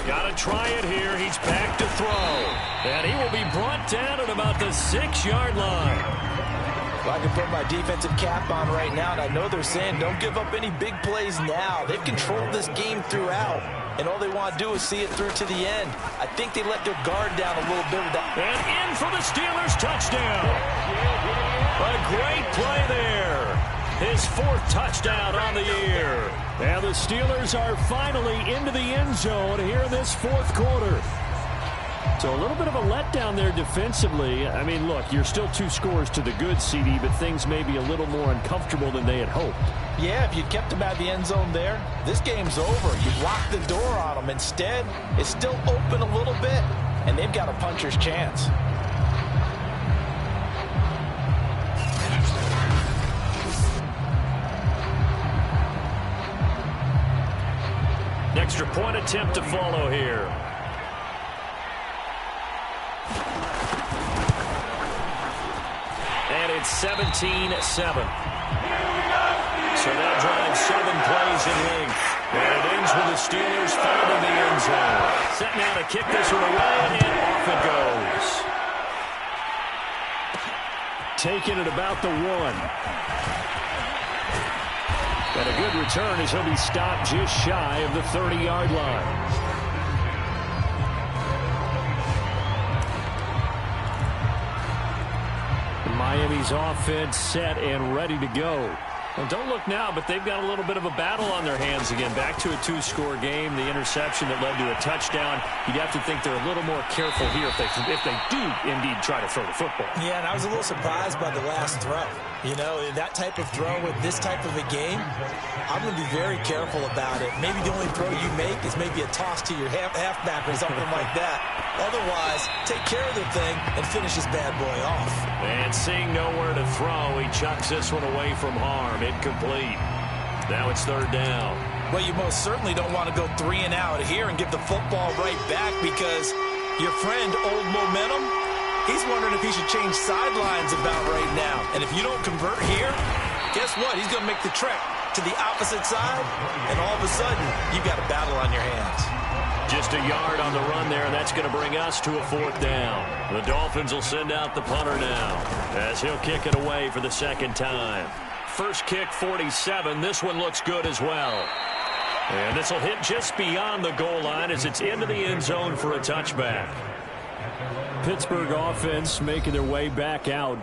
Got to try it here. He's back to throw. And he will be brought down at about the 6-yard line. Well, I can put my defensive cap on right now, and I know they're saying don't give up any big plays now. They've controlled this game throughout, and all they want to do is see it through to the end. I think they let their guard down a little bit with that. And in for the Steelers touchdown. A great play there. His 4th touchdown on the year. And the Steelers are finally into the end zone here in this 4th quarter. So a little bit of a letdown there defensively. I mean, look, you're still 2 scores to the good, CD, but things may be a little more uncomfortable than they had hoped. Yeah, if you kept them out of the end zone there, this game's over. You've locked the door on them. Instead, it's still open a little bit, and they've got a puncher's chance. Extra point attempt to follow here. And it's 17-7. So that drives 7 plays in length. And it ends with the Steelers finding the end zone. Set now to kick this one away, and off it goes. Taking it about the 1. And a good return as he'll be stopped just shy of the 30-yard line. Miami's offense set and ready to go. Well, don't look now, but they've got a little bit of a battle on their hands again. Back to a 2-score game. The interception that led to a touchdown. You'd have to think they're a little more careful here if they do indeed try to throw the football. Yeah, and I was a little surprised by the last throw. You know, that type of throw with this type of a game, I'm going to be very careful about it. Maybe the only throw you make is maybe a toss to your halfback or something like that. Otherwise, take care of the thing and finish this bad boy off. And seeing nowhere to throw, he chucks this one away from harm. Incomplete. Now it's 3rd down. Well, you most certainly don't want to go 3 and out here and give the football right back because your friend, Old Momentum, he's wondering if he should change sidelines about right now. And if you don't convert here, guess what? He's going to make the trek to the opposite side, and all of a sudden, you've got a battle on your hands. Just a yard on the run there, and that's going to bring us to a 4th down. The Dolphins will send out the punter now as he'll kick it away for the 2nd time. First kick, 47. This one looks good as well. And this will hit just beyond the goal line as it's into the end zone for a touchback. Pittsburgh offense making their way back out.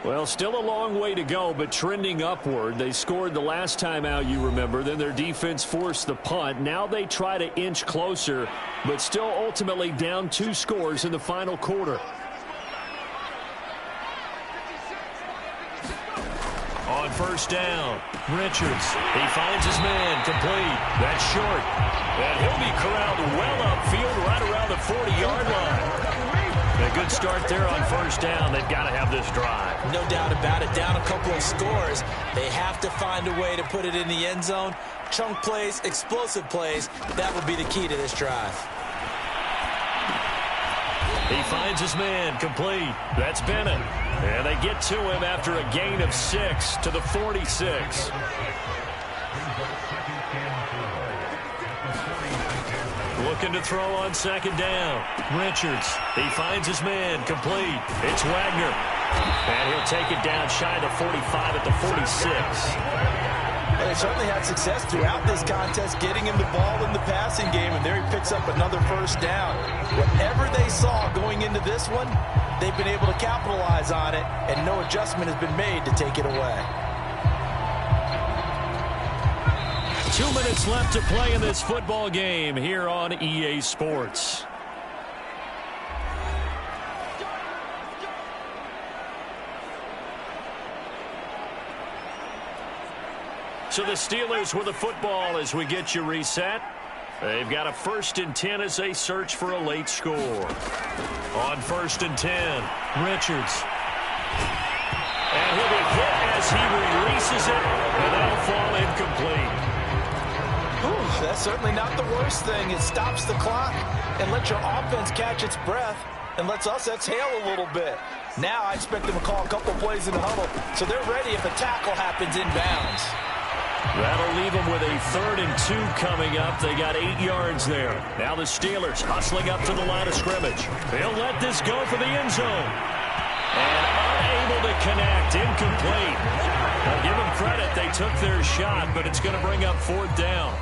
Well, still a long way to go, but trending upward. They scored the last time out, you remember. Then their defense forced the punt. Now they try to inch closer, but still ultimately down 2 scores in the final quarter. On first down, Richards. He finds his man, complete. That's short. And he'll be corralled well upfield right around the 40-yard line. A good start there on first down. They've got to have this drive. No doubt about it. Down a couple of scores. They have to find a way to put it in the end zone. Chunk plays, explosive plays. That will be the key to this drive. He finds his man, complete. That's Bennett. And they get to him after a gain of 6 to the 46. Looking to throw on second down. Richards. He finds his man, complete. It's Wagner. And he'll take it down shy of the 45 at the 46. They certainly had success throughout this contest getting him the ball in the passing game, and there he picks up another first down. Whatever they saw going into this one, they've been able to capitalize on it, and no adjustment has been made to take it away. 2 minutes left to play in this football game here on EA Sports. So the Steelers with the football as we get you reset. They've got a 1st and 10 as they search for a late score. On 1st and 10, Richards. And he'll be hit as he releases it, and that'll fall incomplete. Ooh, that's certainly not the worst thing. It stops the clock and lets your offense catch its breath and lets us exhale a little bit. Now I expect them to call a couple plays in the huddle so they're ready if a tackle happens inbounds. That'll leave them with a 3rd and 2 coming up. They got 8 yards there. Now the Steelers hustling up to the line of scrimmage. They'll let this go for the end zone. And unable to connect, incomplete. Now give them credit, they took their shot, but it's going to bring up 4th down.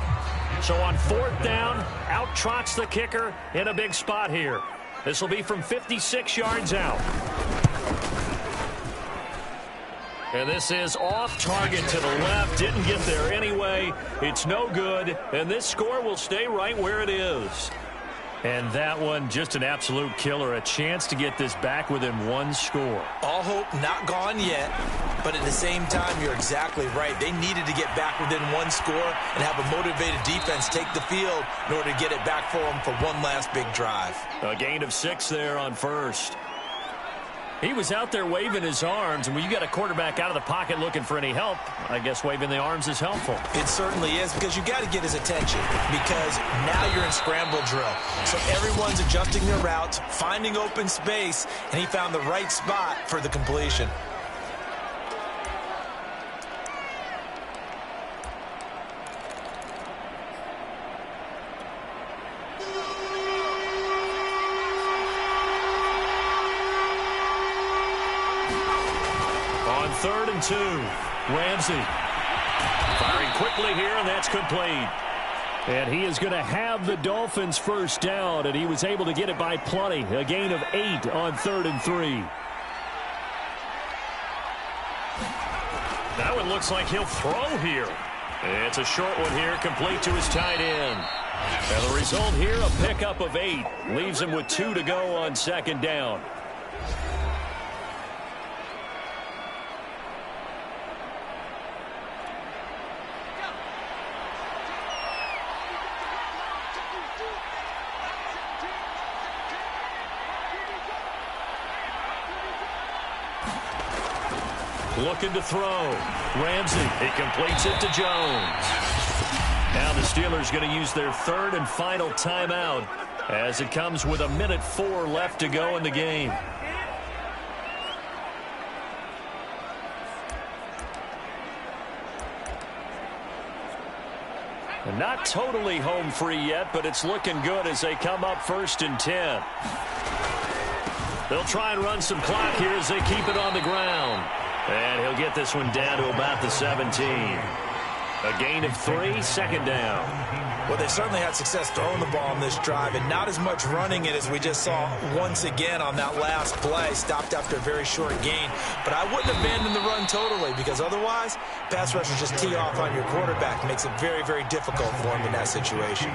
So on 4th down, out trots the kicker in a big spot here. This will be from 56 yards out. And this is off target to the left. Didn't get there anyway. It's no good. And this score will stay right where it is. And that one, just an absolute killer. A chance to get this back within 1 score. All hope not gone yet. But at the same time, you're exactly right. They needed to get back within 1 score and have a motivated defense take the field in order to get it back for them for one last big drive. A gain of 6 there on 1st. He was out there waving his arms, and when you got a quarterback out of the pocket looking for any help, I guess waving the arms is helpful. It certainly is, because you got to get his attention, because now you're in scramble drill. So everyone's adjusting their routes, finding open space, and he found the right spot for the completion. On 3rd and 2, Ramsey firing quickly here, and that's complete. And he is going to have the Dolphins first down, and he was able to get it by plenty. A gain of 8 on 3rd and 3. That one looks like he'll throw here. It's a short one here, complete to his tight end. And the result here, a pickup of 8. Leaves him with 2 to go on 2nd down. Looking to throw. Ramsey, he completes it to Jones. Now the Steelers going to use their 3rd and final timeout as it comes with 1:04 left to go in the game. And not totally home free yet, but it's looking good as they come up 1st and 10. They'll try and run some clock here as they keep it on the ground. And he'll get this one down to about the 17. A gain of 3, 2nd down. Well, they certainly had success throwing the ball on this drive, and not as much running it as we just saw once again on that last play. Stopped after a very short gain. But I wouldn't abandon the run totally, because otherwise, pass rushers just tee off on your quarterback. It makes it very, very difficult for him in that situation.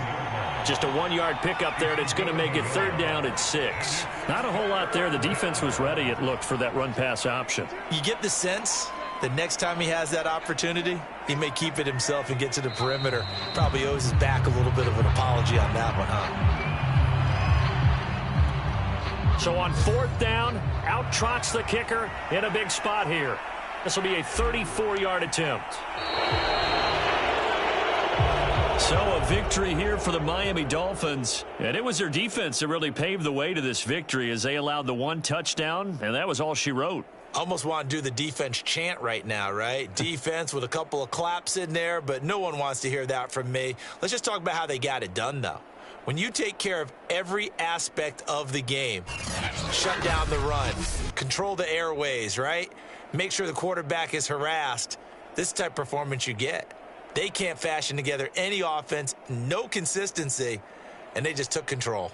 Just a 1-yard pickup there, and it's going to make it 3rd down at 6. Not a whole lot there. The defense was ready, it looked, for that run-pass option. You get the sense that next time he has that opportunity, he may keep it himself and get to the perimeter. Probably owes his back a little bit of an apology on that one, huh? So on 4th down, out trots the kicker in a big spot here. This will be a 34-yard attempt. So a victory here for the Miami Dolphins. And it was their defense that really paved the way to this victory as they allowed the 1 touchdown, and that was all she wrote. Almost want to do the defense chant right now, right? Defense with a couple of claps in there, but no one wants to hear that from me. Let's just talk about how they got it done, though. When you take care of every aspect of the game, shut down the run, control the airways, right? Make sure the quarterback is harassed, this type of performance you get. They can't fashion together any offense, no consistency, and they just took control.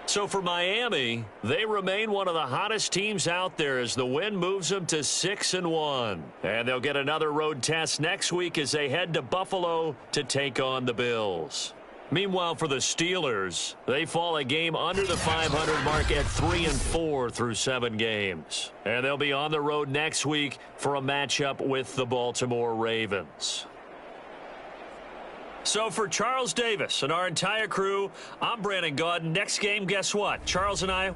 So for Miami, they remain one of the hottest teams out there as the win moves them to 6-1. And they'll get another road test next week as they head to Buffalo to take on the Bills. Meanwhile, for the Steelers, they fall a game under the 500 mark at 3-4 through 7 games. And they'll be on the road next week for a matchup with the Baltimore Ravens. So for Charles Davis and our entire crew, I'm Brandon Gaudin. Next game, guess what? Charles and I